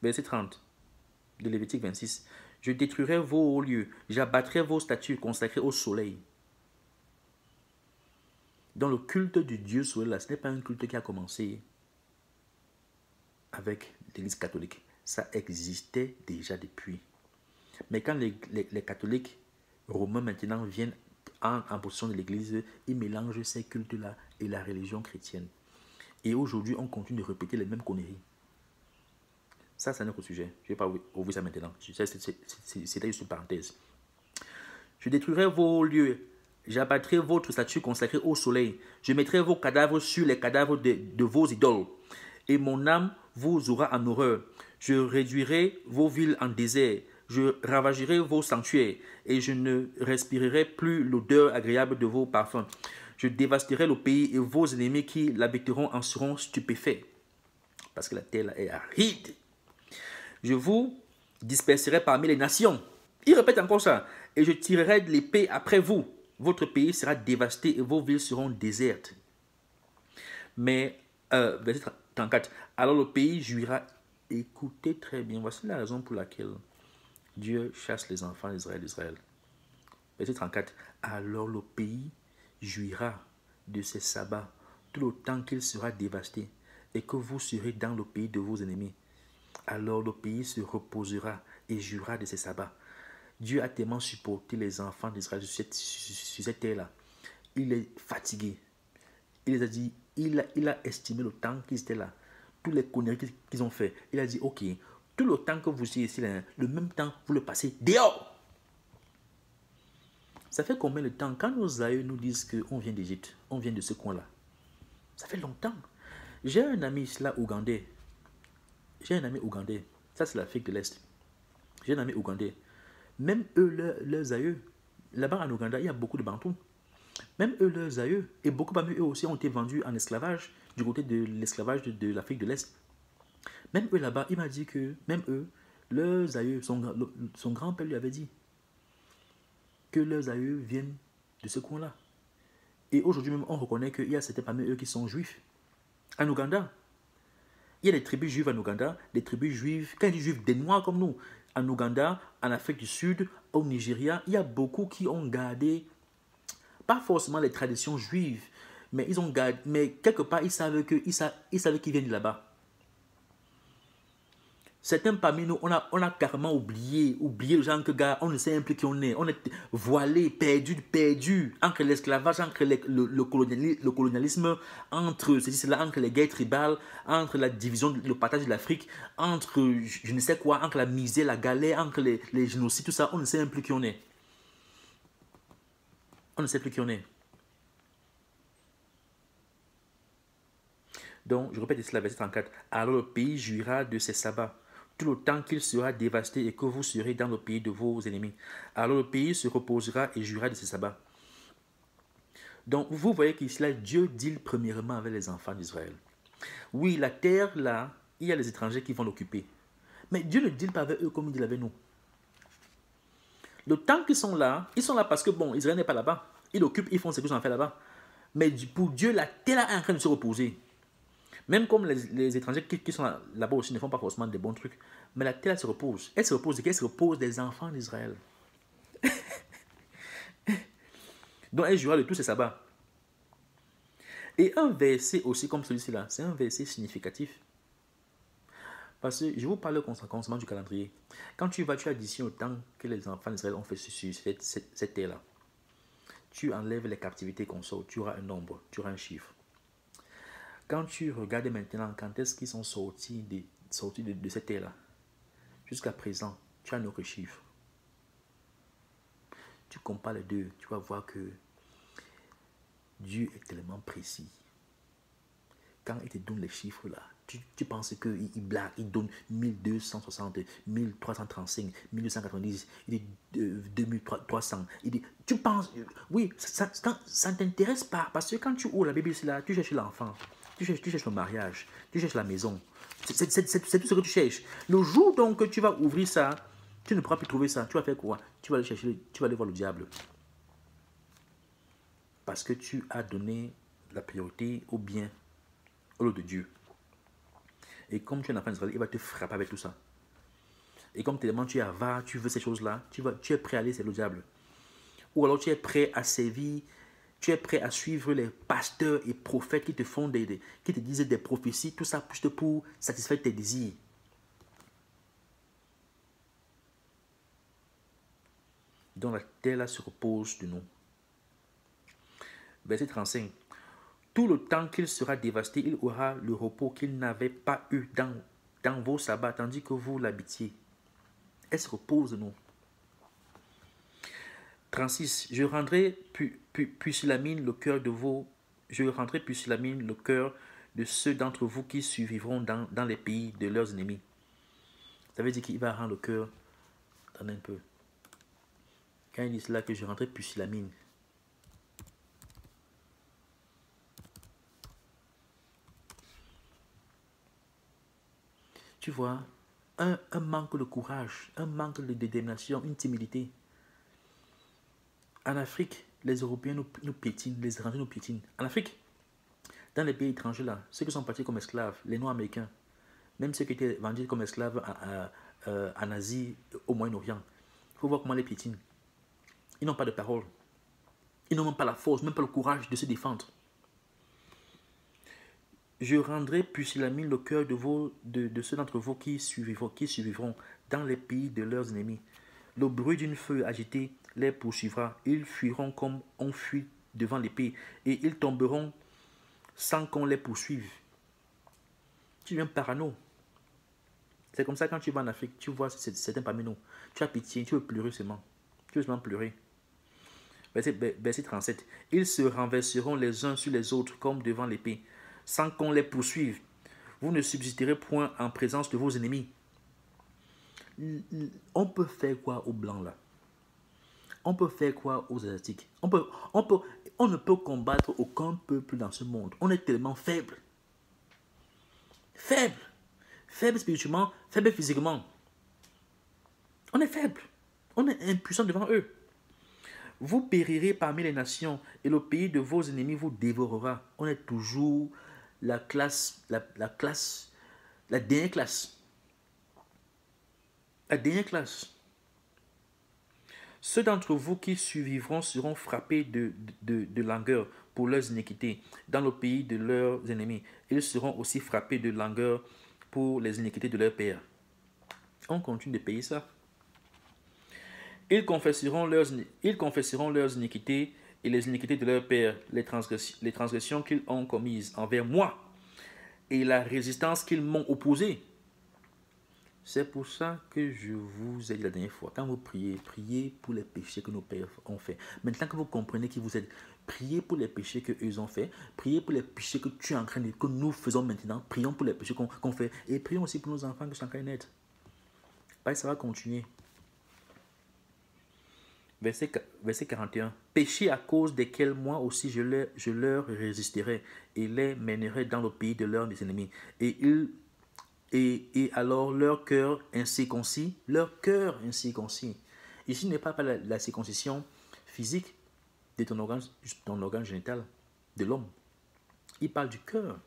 Verset 30 de Lévitique 26. Je détruirai vos hauts lieux. J'abattrai vos statues consacrées au soleil. Dans le culte du Dieu soleil, là, ce n'est pas un culte qui a commencé avec l'Église catholique. Ça existait déjà depuis. Mais quand les catholiques romains maintenant viennent en possession de l'Église, ils mélangent ces cultes-là et la religion chrétienne. Et aujourd'hui, on continue de répéter les mêmes conneries. Ça, c'est un autre sujet. Je ne vais pas ouvrir ça maintenant. C'était juste une parenthèse. Je détruirai vos lieux. J'abattrai votre statue consacrée au soleil. Je mettrai vos cadavres sur les cadavres de vos idoles. Et mon âme vous aura en horreur. Je réduirai vos villes en désert. Je ravagerai vos sanctuaires. Et je ne respirerai plus l'odeur agréable de vos parfums. Je dévasterai le pays et vos ennemis qui l'habiteront en seront stupéfaits. Parce que la terre là est aride. Je vous disperserai parmi les nations. Il répète encore ça. Et je tirerai de l'épée après vous. Votre pays sera dévasté et vos villes seront désertes. Mais, verset 34. Alors le pays jouira. Écoutez très bien. Voici la raison pour laquelle Dieu chasse les enfants d'Israël. Verset 34. Alors le pays jouira de ses sabbats tout le temps qu'il sera dévasté et que vous serez dans le pays de vos ennemis. Alors le pays se reposera et jouira de ses sabbats. Dieu a tellement supporté les enfants d'Israël sur cette terre-là. Il est fatigué. Il les a dit, il a estimé le temps qu'ils étaient là. Tous les conneries qu'ils ont fait. Il a dit, ok, tout le temps que vous êtes ici, là, le même temps, vous le passez dehors. Ça fait combien de temps, quand nos aïeux nous disent qu'on vient d'Égypte, on vient de ce coin-là? Ça fait longtemps. J'ai un ami là, ougandais. J'ai un ami ougandais. Ça, c'est l'Afrique de l'Est. J'ai un ami ougandais. Même eux, leurs aïeux, là-bas en Ouganda, il y a beaucoup de Bantous. Même eux, leurs aïeux, et beaucoup parmi eux aussi ont été vendus en esclavage, du côté de l'esclavage de l'Afrique de l'Est. Même eux là-bas, il m'a dit que, même eux, leurs aïeux, son grand-père lui avait dit que leurs aïeux viennent de ce coin-là. Et aujourd'hui même, on reconnaît qu'il y a certains parmi eux qui sont juifs. En Ouganda, il y a des tribus juives en Ouganda, des tribus juives, quand ils disent juifs, des noirs comme nous. En Ouganda, en Afrique du Sud, au Nigeria, il y a beaucoup qui ont gardé, pas forcément les traditions juives, mais ils ont gardé, mais quelque part, ils savaient qu'ils viennent de là-bas. Certains parmi nous, on a carrément oublié le genre que gars, on ne sait un peu qui on est voilé, perdu, entre l'esclavage, entre le colonialisme, entre ceci, cela, entre les guerres tribales, entre la division, le partage de l'Afrique, entre je ne sais quoi, entre la misère, la galère, entre les génocides, tout ça, on ne sait un peu qui on est. On ne sait plus qui on est. Donc, je répète ici la verset 34. Alors le pays jouira de ses sabbats tout le temps qu'il sera dévasté et que vous serez dans le pays de vos ennemis. Alors le pays se reposera et jouira de ses sabbats. Donc, vous voyez qu'ici, là, Dieu deal premièrement avec les enfants d'Israël. Oui, la terre, là, il y a les étrangers qui vont l'occuper. Mais Dieu ne deal pas avec eux comme il dit avec nous. Le temps qu'ils sont là parce que, bon, Israël n'est pas là-bas. Ils l'occupent, ils font ce qu'ils ont fait là-bas. Mais pour Dieu, la terre est en train de se reposer. Même comme les étrangers qui sont là-bas aussi ne font pas forcément de bons trucs. Mais la terre se repose. Elle se repose de qui? Elle se repose des enfants d'Israël. Donc elle jouera de tous ces sabbats. Et un verset aussi comme celui-ci là, c'est un verset significatif. Parce que je vous parle au commencement du calendrier. Quand tu additionnes au temps que les enfants d'Israël ont fait sur cette terre-là. Tu enlèves les captivités qu'on sort, tu auras un nombre, tu auras un chiffre. Quand tu regardes maintenant, quand est-ce qu'ils sont sortis de cette terre-là, jusqu'à présent, tu as un autre chiffre. Tu compares les deux, tu vas voir que Dieu est tellement précis. Quand il te donne les chiffres là, tu penses qu'il blague, il donne 1260, 1335, 1290, il dit 2300. Il dit, tu penses, oui, ça ne t'intéresse pas, parce que quand tu ouvres la Bible ici là, tu cherches l'enfant. Tu cherches le mariage, tu cherches la maison. C'est tout ce que tu cherches. Le jour donc que tu vas ouvrir ça, tu ne pourras plus trouver ça. Tu vas faire quoi? Tu vas aller chercher, tu vas aller voir le diable. Parce que tu as donné la priorité au bien, au lieu de Dieu. Et comme tu es un enfant d'Israël, il va te frapper avec tout ça. Et comme tellement tu es avare, tu veux ces choses-là, tu es prêt à aller servir le diable. Ou alors tu es prêt à servir. Tu es prêt à suivre les pasteurs et prophètes qui te font qui te disent des prophéties, tout ça juste pour satisfaire tes désirs. Donc la terre là se repose de nous. Verset 35. Tout le temps qu'il sera dévasté, il aura le repos qu'il n'avait pas eu dans vos sabbats, tandis que vous l'habitiez. Elle se repose de nous. 36. Je rendrai pusillanime le cœur de ceux d'entre vous qui survivront dans les pays de leurs ennemis. Ça veut dire qu'il va rendre le cœur. Attendez un peu. Quand il dit cela, que je rendrai pusillanime. Tu vois, un manque de courage, un manque de détermination, une timidité. En Afrique, les Européens nous piétinent, les étrangers nous piétinent. En Afrique, dans les pays étrangers là, ceux qui sont partis comme esclaves, les Noirs américains, même ceux qui étaient vendus comme esclaves en Asie, au Moyen-Orient. Il faut voir comment les piétinent. Ils n'ont pas de parole. Ils n'ont même pas la force, même pas le courage de se défendre. Je rendrai pusillanime le cœur de ceux d'entre vous qui survivront dans les pays de leurs ennemis. Le bruit d'une feuille agitée les poursuivra. Ils fuiront comme on fuit devant l'épée, et ils tomberont sans qu'on les poursuive. Tu deviens parano. C'est comme ça quand tu vas en Afrique, tu vois certains parmi nous. Tu as pitié, tu veux pleurer seulement. Tu veux seulement pleurer. Verset 37. Ils se renverseront les uns sur les autres comme devant l'épée, sans qu'on les poursuive. Vous ne subsisterez point en présence de vos ennemis. On peut faire quoi aux Blancs là? On peut faire quoi aux Asiatiques? On ne peut combattre aucun peuple dans ce monde. On est tellement faible. Faible. Faible spirituellement, faible physiquement. On est faible. On est impuissant devant eux. Vous périrez parmi les nations et le pays de vos ennemis vous dévorera. On est toujours la dernière classe. La dernière classe. Ceux d'entre vous qui survivront seront frappés de langueur pour leurs iniquités dans le pays de leurs ennemis. Ils seront aussi frappés de langueur pour les iniquités de leurs pères. On continue de payer ça. Ils confesseront leurs iniquités et les iniquités de leurs pères, les transgressions qu'ils ont commises envers moi et la résistance qu'ils m'ont opposée. C'est pour ça que je vous ai dit la dernière fois, quand vous priez, priez pour les péchés que nos pères ont fait. Maintenant que vous comprenez qui vous êtes, priez pour les péchés qu'eux ont fait, priez pour les péchés que tu es en train de, que nous faisons maintenant, prions pour les péchés qu'on fait, et prions aussi pour nos enfants qui sont en train de naître. Ça va continuer. Verset 41. Péchés à cause desquels moi aussi je leur résisterai et les mènerai dans le pays de leurs ennemis. Et alors leur cœur incirconcis, ici n'est pas la circoncision physique de ton organe génital de l'homme. Il parle du cœur.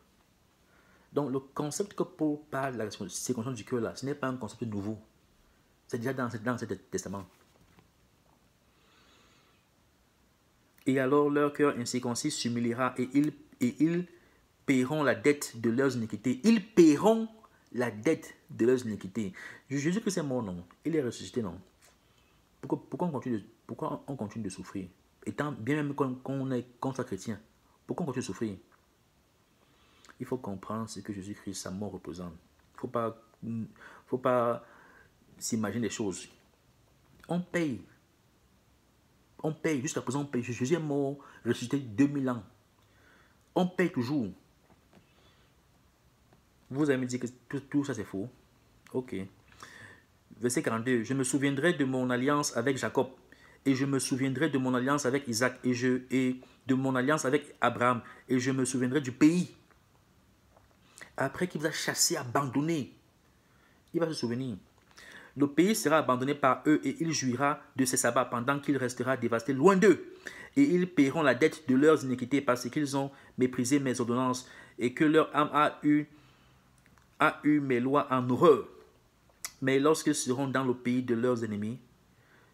Donc le concept que Paul parle de la circoncision du cœur là, ce n'est pas un concept nouveau. C'est déjà dans ce testament. Et alors leur cœur incirconcis s'humiliera et ils paieront la dette de leurs iniquités. Ils paieront la dette de leurs iniquités. Jésus-Christ est mort, non? Il est ressuscité, non? Pourquoi on continue de souffrir? Étant bien même qu'on soit chrétien, pourquoi on continue de souffrir? Il faut comprendre ce que Jésus-Christ, sa mort représente. Il ne faut pas s'imaginer des choses. On paye. On paye, jusqu'à présent on paye. Jésus est mort, ressuscité 2000 ans. On paye toujours. Vous allez me dire que tout ça c'est faux. Ok. Verset 42. Je me souviendrai de mon alliance avec Jacob, et je me souviendrai de mon alliance avec Isaac, et de mon alliance avec Abraham, et je me souviendrai du pays. Après qu'il vous a chassé, abandonné, il va se souvenir. Le pays sera abandonné par eux et il jouira de ses sabbats pendant qu'il restera dévasté loin d'eux. Et ils paieront la dette de leurs iniquités parce qu'ils ont méprisé mes ordonnances et que leur âme a eu mes lois en horreur. Mais lorsqu'ils seront dans le pays de leurs ennemis,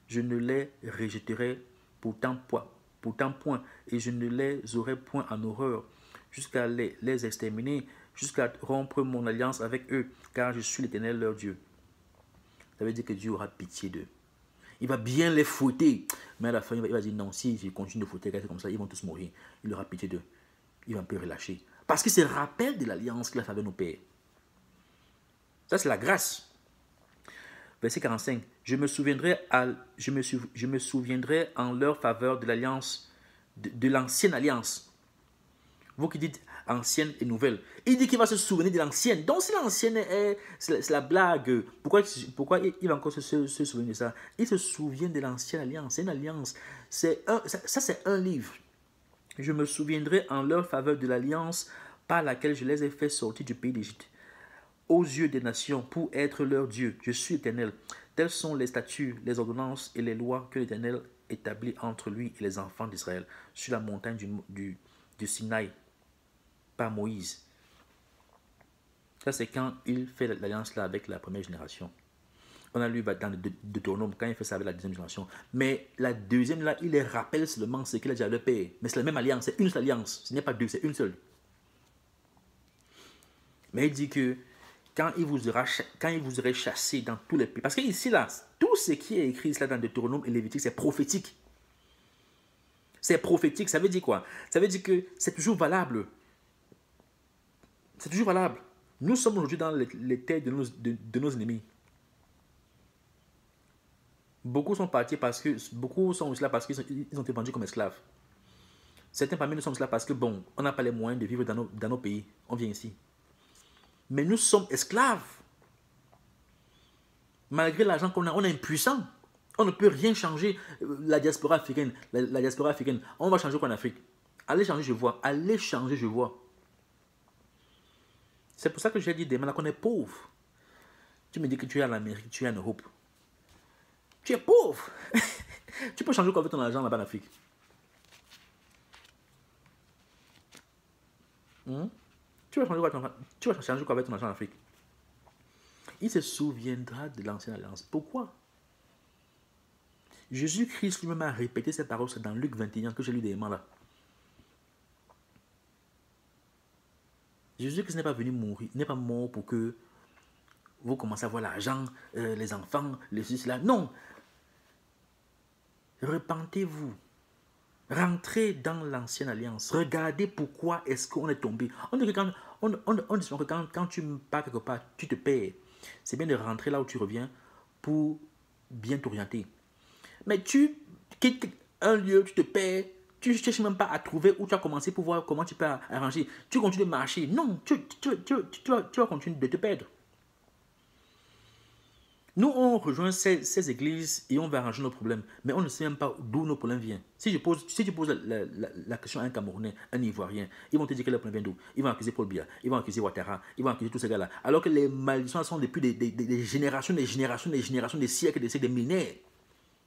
je ne les rejetterai pourtant point et je ne les aurai point en horreur jusqu'à les exterminer, jusqu'à rompre mon alliance avec eux, car je suis l'Éternel leur Dieu. Ça veut dire que Dieu aura pitié d'eux. Il va bien les fouetter. Mais à la fin, il va dire non, si je continue de fouetter comme ça, ils vont tous mourir. Il aura pitié d'eux. Il va un peu relâcher. Parce que c'est le rappel de l'alliance qu'il a fait avec nos pères. Ça, c'est la grâce. Verset 45. Je me souviendrai en leur faveur de l'alliance, de l'ancienne alliance. Vous qui dites ancienne et nouvelle. Il dit qu'il va se souvenir de l'ancienne. Donc si l'ancienne c'est la blague, pourquoi il va encore se souvenir de ça? Il se souvient de l'ancienne alliance. C'est une alliance. Ça c'est un livre. Je me souviendrai en leur faveur de l'alliance par laquelle je les ai fait sortir du pays d'Égypte, aux yeux des nations, pour être leur Dieu. Je suis Éternel. Tels sont les statuts, les ordonnances et les lois que l'Éternel établit entre lui et les enfants d'Israël sur la montagne du Sinaï par Moïse. Ça, c'est quand il fait l'alliance là avec la première génération. On a lu dans le Deutéronome quand il fait ça avec la deuxième génération. Mais la deuxième, là, il les rappelle seulement ce qu'il a dit à leur père. Mais c'est la même alliance, c'est une seule alliance. Ce n'est pas deux, c'est une seule. Mais il dit que quand il vous aurez chassé dans tous les pays. Parce que ici, là, tout ce qui est écrit là, dans Deutéronome et Lévitique, c'est prophétique. C'est prophétique, ça veut dire quoi? Ça veut dire que c'est toujours valable. C'est toujours valable. Nous sommes aujourd'hui dans les terres de nos ennemis. Beaucoup sont partis parce que, beaucoup sont aussi là parce qu'ils ont été vendus comme esclaves. Certains parmi nous sommes là parce que, bon, on n'a pas les moyens de vivre dans nos pays. On vient ici. Mais nous sommes esclaves. Malgré l'argent qu'on a, on est impuissant. On ne peut rien changer. La diaspora africaine, la diaspora africaine, on va changer quoi en Afrique? Allez changer, je vois. Allez changer, je vois. C'est pour ça que j'ai dit demain qu'on est pauvre. Tu me dis que tu es en Amérique, tu es en Europe. Tu es pauvre. Tu peux changer quoi avec ton argent là-bas en Afrique? Tu vas changer quoi avec ton argent en Afrique? Il se souviendra de l'ancienne alliance. Pourquoi? Jésus-Christ lui-même a répété ces paroles dans Luc 21 que j'ai lu des là. Jésus-Christ n'est pas venu mourir, n'est pas mort pour que vous commencez à voir l'argent, les enfants, les ceci, là. Non. Repentez-vous. Rentrez dans l'ancienne alliance. Regardez pourquoi est-ce qu'on est tombé. On dit que quand tu pars quelque part, tu te perds. C'est bien de rentrer là où tu reviens pour bien t'orienter. Mais tu quittes un lieu, tu te perds, tu ne cherches même pas à trouver où tu as commencé pour voir comment tu peux arranger. Tu continues de marcher. Non, tu vas continuer de te perdre. Nous, on rejoint ces églises et on va arranger nos problèmes. Mais on ne sait même pas d'où nos problèmes viennent. Si tu poses la question à un Camerounais, un Ivoirien, ils vont te dire que le problème vient d'où? Ils vont accuser Paul Biya, ils vont accuser Ouattara, ils vont accuser tous ces gars-là. Alors que les malédictions sont depuis des générations, des siècles, des millénaires.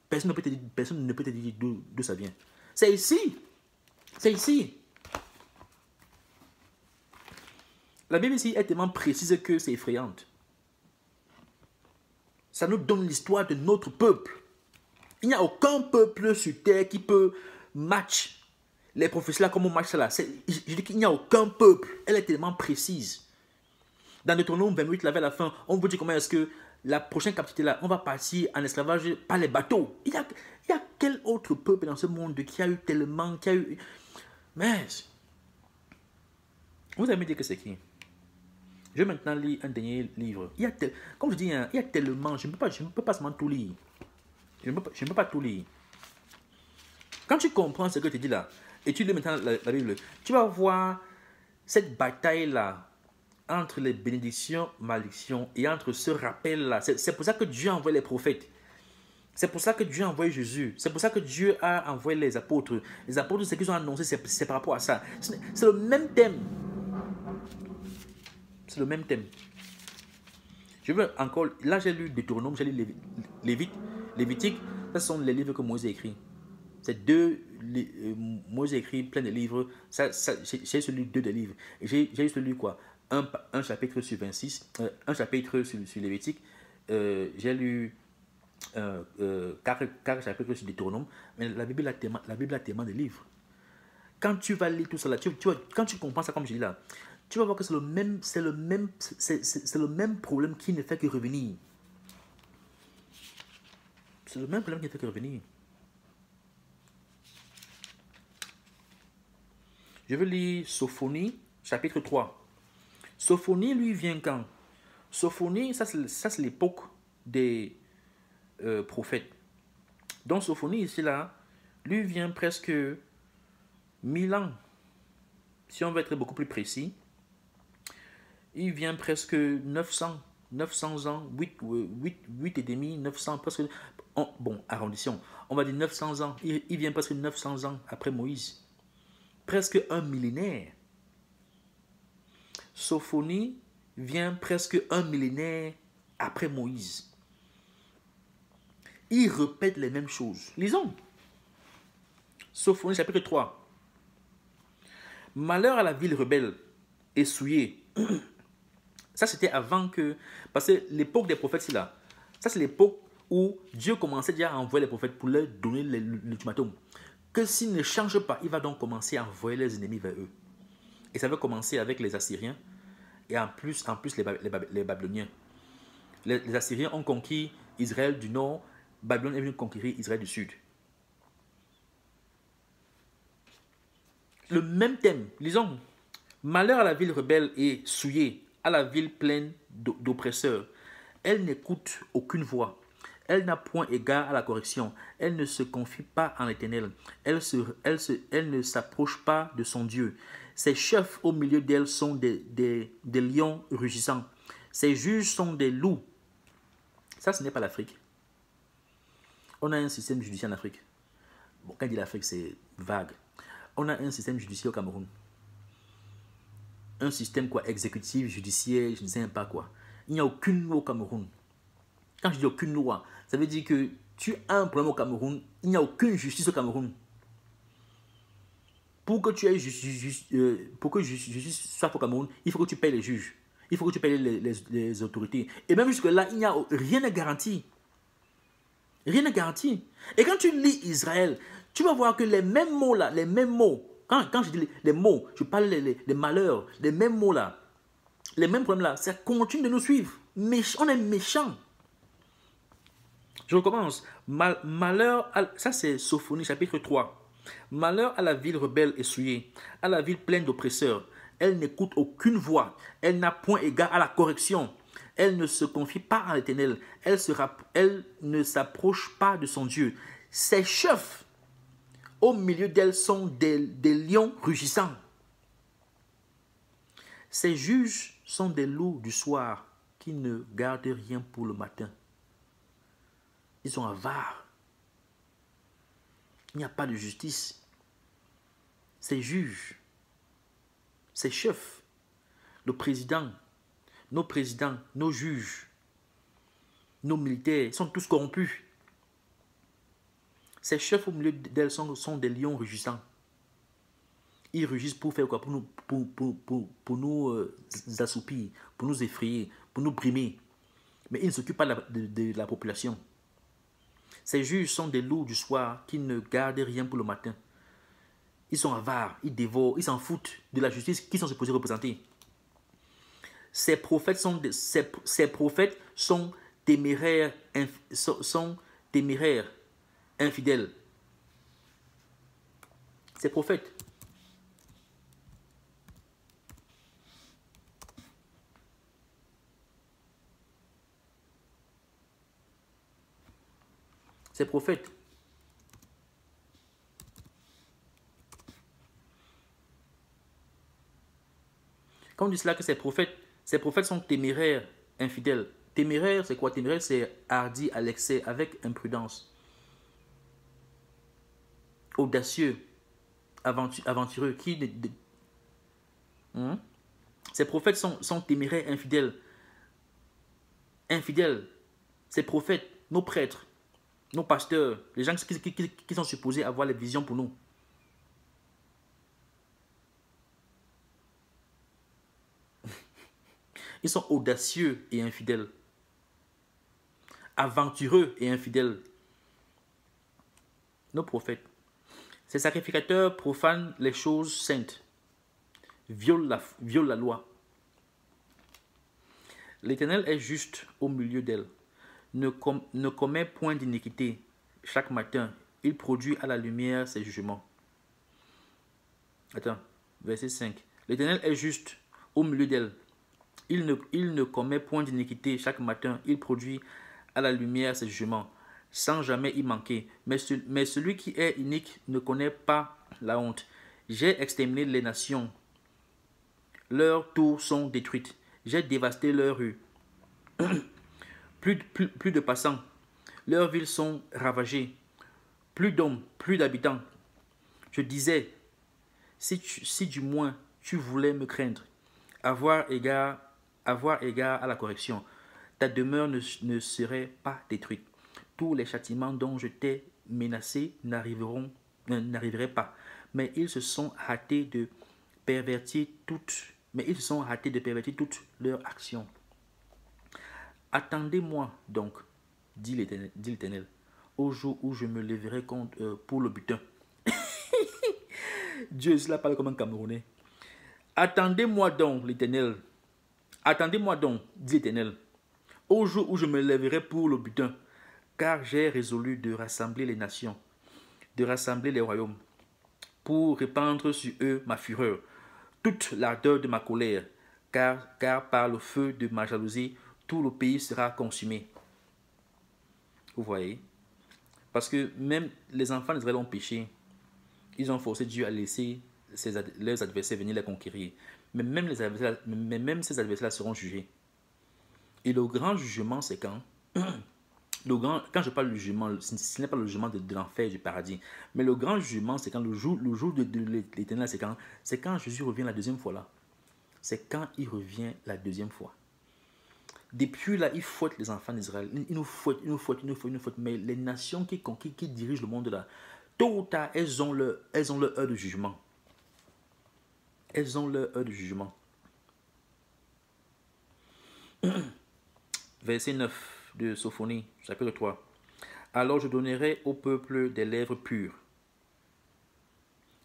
Personne ne peut te dire d'où ça vient. C'est ici. C'est ici. La Bible ici est tellement précise que c'est effrayante. Ça nous donne l'histoire de notre peuple. Il n'y a aucun peuple sur terre qui peut match les prophéties là comme on match ça là. Je dis qu'il n'y a aucun peuple. Elle est tellement précise. Dans Deutéronome 28, là vers la fin, on vous dit comment est-ce que la prochaine captivité là, on va partir en esclavage par les bateaux. Il y a quel autre peuple dans ce monde qui a eu tellement, Mais, vous allez me dire que c'est qui? Je vais maintenant lire un dernier livre. Comme je dis, il y a tellement, je ne peux pas seulement tout lire. Je ne peux pas tout lire. Quand tu comprends ce que tu dis là, et tu lis maintenant la Bible, tu vas voir cette bataille-là entre les bénédictions, malédictions, et entre ce rappel-là. C'est pour ça que Dieu a envoyé les prophètes. C'est pour ça que Dieu a envoyé Jésus. C'est pour ça que Dieu a envoyé les apôtres. Les apôtres, ce qu'ils ont annoncé, c'est par rapport à ça. C'est le même thème. C'est le même thème. Je veux encore... Là, j'ai lu Deutéronome, j'ai lu Lévitique. Ce sont les livres que Moïse a écrits. C'est Moïse a écrit plein de livres. J'ai lu deux des livres. J'ai juste lu quoi? Un chapitre sur 26, un chapitre sur Lévitique. J'ai lu 4 chapitres sur Deutéronome. Mais la Bible a tellement de livres. Quand tu vas lire tout ça là, quand tu comprends ça comme je dis là, tu vas voir que c'est le même problème qui ne fait que revenir. C'est le même problème qui ne fait que revenir. Je vais lire Sophonie, chapitre 3. Sophonie, lui, vient quand? Sophonie, ça c'est l'époque des prophètes. Donc Sophonie, ici, là, lui vient presque 1000 ans. Si on veut être beaucoup plus précis, il vient presque 900 ans, 8 et demi, 900, presque, bon, arrondissons, on va dire 900 ans, il vient presque 900 ans après Moïse. Presque un millénaire. Sophonie vient presque un millénaire après Moïse. Il répète les mêmes choses. Lisons. Sophonie chapitre 3. Malheur à la ville rebelle et souillée. Ça c'était avant que... Parce que l'époque des prophètes c'est là. Ça, c'est l'époque où Dieu commençait déjà à envoyer les prophètes pour leur donner l'ultimatum. Que s'ils ne changent pas, il va donc commencer à envoyer les ennemis vers eux. Et ça va commencer avec les Assyriens et en plus les Babyloniens. Les Assyriens ont conquis Israël du nord, Babylone est venue conquérir Israël du sud. Le même thème, lisons. Malheur à la ville rebelle et souillée, à la ville pleine d'oppresseurs. Elle n'écoute aucune voix. Elle n'a point égard à la correction. Elle ne se confie pas en l'Éternel. Elle ne s'approche pas de son Dieu. Ses chefs au milieu d'elle sont des lions rugissants. Ses juges sont des loups. Ça, ce n'est pas l'Afrique. On a un système judiciaire en Afrique. Bon, quand il dit l'Afrique, c'est vague. On a un système judiciaire au Cameroun. Un système quoi, exécutif, judiciaire, je ne sais pas quoi. Il n'y a aucune loi au Cameroun. Quand je dis aucune loi, ça veut dire que tu as un problème au Cameroun, il n'y a aucune justice au Cameroun. Pour que tu aies pour que justice soit au Cameroun, il faut que tu payes les juges. Il faut que tu payes les autorités. Et même jusque-là, il n'y a rien n'est garanti. Rien n'est garanti. Et quand tu lis Israël, tu vas voir que les mêmes mots là, les mêmes mots, quand je dis les mots, je parle les malheurs, les mêmes mots là, les mêmes problèmes là, ça continue de nous suivre. On est méchants. Je recommence. Malheur, ça c'est Sophonie chapitre 3. Malheur à la ville rebelle et souillée, à la ville pleine d'oppresseurs. Elle n'écoute aucune voix. Elle n'a point égard à la correction. Elle ne se confie pas en l'Éternel. Elle ne s'approche pas de son Dieu. Ses chefs, au milieu d'elle, sont des lions rugissants. Ses juges sont des loups du soir qui ne gardent rien pour le matin. Ils sont avares. Il n'y a pas de justice. Ces juges, ces chefs, nos présidents, nos juges, nos militaires sont tous corrompus. Ces chefs au milieu d'elles sont des lions rugissants. Ils rugissent pour faire quoi? Pour nous assoupir, pour nous effrayer, pour nous brimer. Mais ils ne s'occupent pas de la population. Ces juges sont des loups du soir qui ne gardent rien pour le matin. Ils sont avares, ils dévorent, ils s'en foutent de la justice qu'ils sont supposés représenter. Ces prophètes sont téméraires, infidèles. Ces prophètes. Ces prophètes. Quand on dit cela que ces prophètes sont téméraires, infidèles. Téméraire, c'est quoi? Téméraire, c'est hardi à l'excès, avec imprudence. Audacieux, aventureux. Ces prophètes sont téméraires, infidèles. Infidèles. Ces prophètes, nos prêtres, nos pasteurs, les gens qui sont supposés avoir les visions pour nous. Ils sont audacieux et infidèles. Aventureux et infidèles. Nos prophètes. Ces sacrificateurs profanent les choses saintes. Violent la loi. L'Éternel est juste au milieu d'elle. Ne commet point d'iniquité. Chaque matin, il produit à la lumière ses jugements. Attends, verset 5. L'Éternel est juste au milieu d'elle. Il ne commet point d'iniquité. Chaque matin, il produit à la lumière ses jugements, sans jamais y manquer. Mais celui qui est inique ne connaît pas la honte. J'ai exterminé les nations. Leurs tours sont détruites. J'ai dévasté leurs rues. Plus de passants. Leurs villes sont ravagées. Plus d'hommes, plus d'habitants. Je disais, si du moins tu voulais me craindre, avoir égard à la correction, ta demeure ne serait pas détruite. Tous les châtiments dont je t'ai menacé n'arriveraient pas. Mais ils se sont hâtés de pervertir toutes leurs actions. Attendez-moi donc, dit l'Éternel, au jour où je me lèverai pour le butin. Dieu, cela parle comme un Camerounais. Attendez-moi donc, l'Éternel. Attendez-moi donc, dit l'Éternel, au jour où je me lèverai pour le butin, car j'ai résolu de rassembler les nations, de rassembler les royaumes, pour répandre sur eux ma fureur, toute l'ardeur de ma colère, car par le feu de ma jalousie, tout le pays sera consumé. Vous voyez? Parce que même les enfants d'Israël ont péché. Ils ont forcé Dieu à laisser leurs adversaires venir les conquérir. Mais même ces adversaires seront jugés. Et le grand jugement, c'est quand quand je parle du jugement, ce n'est pas le jugement de l'enfer et du paradis. Mais le grand jugement, c'est quand le jour de l'éternel, c'est quand Jésus revient la deuxième fois là. C'est quand il revient la deuxième fois. Depuis là, il fouette les enfants d'Israël. Il nous fouette. Mais les nations qui dirigent le monde là, tôt ou tard, elles ont leur heure de jugement. Elles ont leur heure de jugement. Verset 9 de Sophonie, chapitre 3. Alors je donnerai au peuple des lèvres pures.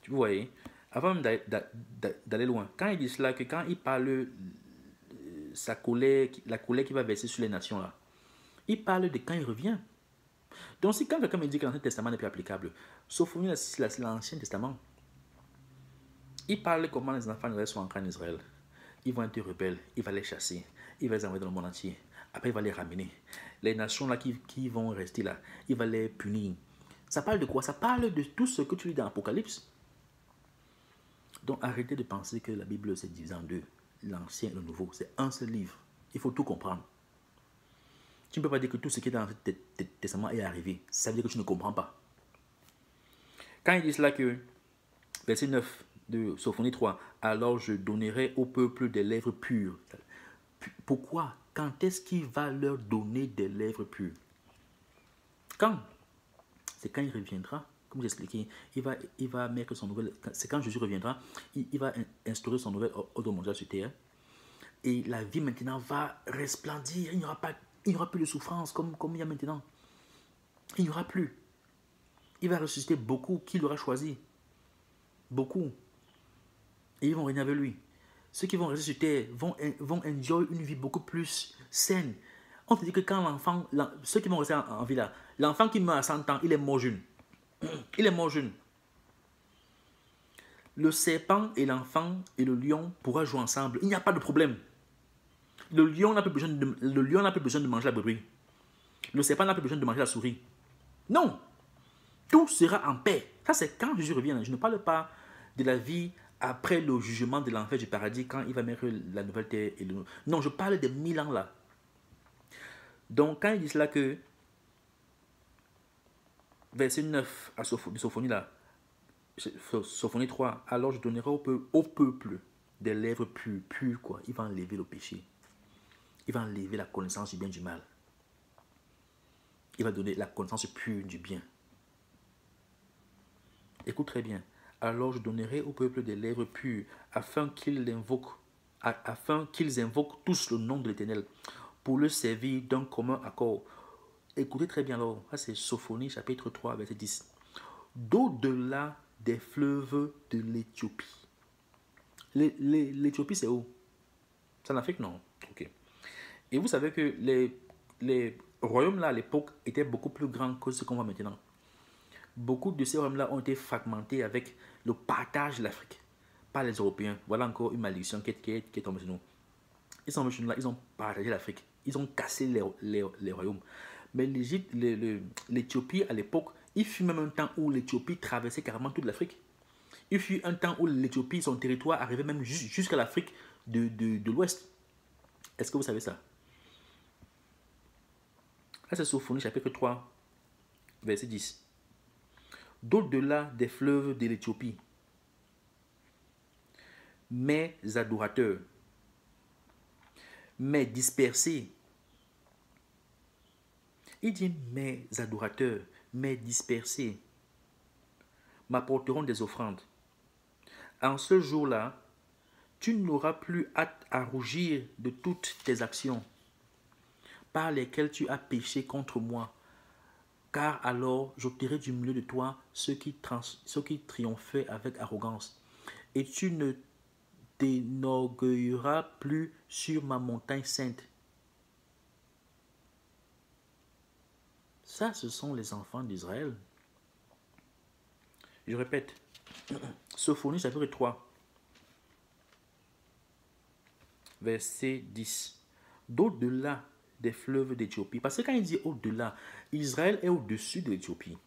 Vous voyez, avant d'aller loin, quand il dit cela, que quand il parle sa colère, la colère qui va verser sur les nations là, il parle de quand il revient. Donc si quand quelqu'un me dit que l'Ancien Testament n'est plus applicable, Sophonie, c'est l'Ancien Testament. Il parle comment les enfants d'Israël sont encore en Israël. Ils vont être rebelles, il va les chasser, il va les envoyer dans le monde entier. Après, il va les ramener. Les nations là qui vont rester là, il va les punir. Ça parle de quoi? Ça parle de tout ce que tu lis dans l'Apocalypse. Donc arrêtez de penser que la Bible s'est divisée en deux. L'Ancien et le Nouveau, c'est un seul livre. Il faut tout comprendre. Tu ne peux pas dire que tout ce qui est dans le Testament est arrivé. Ça veut dire que tu ne comprends pas. Quand il dit cela que, verset 9 de Sophonie 3, alors je donnerai au peuple des lèvres pures. Pourquoi? Quand est-ce qu'il va leur donner des lèvres pures? Quand? C'est quand il reviendra. Comme j'ai expliqué, il va mettre son nouvel... C'est quand Jésus reviendra, il va instaurer son nouvel ordre mondial sur terre. Et la vie maintenant va resplendir. Il n'y aura plus de souffrance comme il y a maintenant. Il n'y aura plus. Il va ressusciter beaucoup qu'il aura choisi. Beaucoup. Et ils vont régner avec lui. Ceux qui vont rester sur terre vont enjoy une vie beaucoup plus saine. On te dit que quand l'enfant, ceux qui vont rester en vie là, l'enfant qui meurt à 100 ans, il est mort jeune. Il est mort jeune. Le serpent et l'enfant et le lion pourront jouer ensemble. Il n'y a pas de problème. Le lion n'a plus besoin de manger la brebis. Le serpent n'a plus besoin de manger la souris. Non. Tout sera en paix. Ça, c'est quand Jésus revient. Je ne parle pas de la vie après le jugement de l'enfer du paradis, quand il va mettre la nouvelle terre et le... Non, je parle des 1000 ans là. Donc, quand il dit cela que, verset 9 à Sophonie là, Sophonie 3, alors je donnerai au peuple des lèvres pures, quoi. Il va enlever le péché. Il va enlever la connaissance du bien du mal. Il va donner la connaissance pure du bien. Écoute très bien. Alors je donnerai au peuple des lèvres pures, afin qu'ils invoquent tous le nom de l'Éternel, pour le servir d'un commun accord. Écoutez très bien alors, ça c'est Sophonie chapitre 3, verset 10. D'au-delà des fleuves de l'Éthiopie. L'Éthiopie c'est où? C'est en Afrique, non? Ok. Et vous savez que les royaumes là à l'époque étaient beaucoup plus grands que ce qu'on voit maintenant. Beaucoup de ces royaumes-là ont été fragmentés avec le partage de l'Afrique par les Européens. Voilà encore une malédiction qui est tombée sur nous. Ils sont venus là, ils ont partagé l'Afrique. Ils ont cassé les royaumes. Mais l'Éthiopie, à l'époque, il fut même un temps où l'Éthiopie traversait carrément toute l'Afrique. Il fut un temps où l'Éthiopie, son territoire, arrivait même jusqu'à l'Afrique de l'Ouest. Est-ce que vous savez ça? Là, c'est Sophonie, chapitre 3, verset 10. D'au-delà des fleuves de l'Éthiopie, mes adorateurs, mes dispersés. Il dit mes adorateurs, mes dispersés m'apporteront des offrandes. En ce jour-là, tu n'auras plus hâte à rougir de toutes tes actions. par lesquels tu as péché contre moi. Car alors j'ôterai du milieu de toi ceux qui triomphaient avec arrogance. Et tu ne t'énorgueilliras plus sur ma montagne sainte. Ça, ce sont les enfants d'Israël. Je répète, Sophonie chapitre 3, verset 10. D'au-delà des fleuves d'Éthiopie. Parce que quand il dit au-delà, Israël est au-dessus de l'Éthiopie.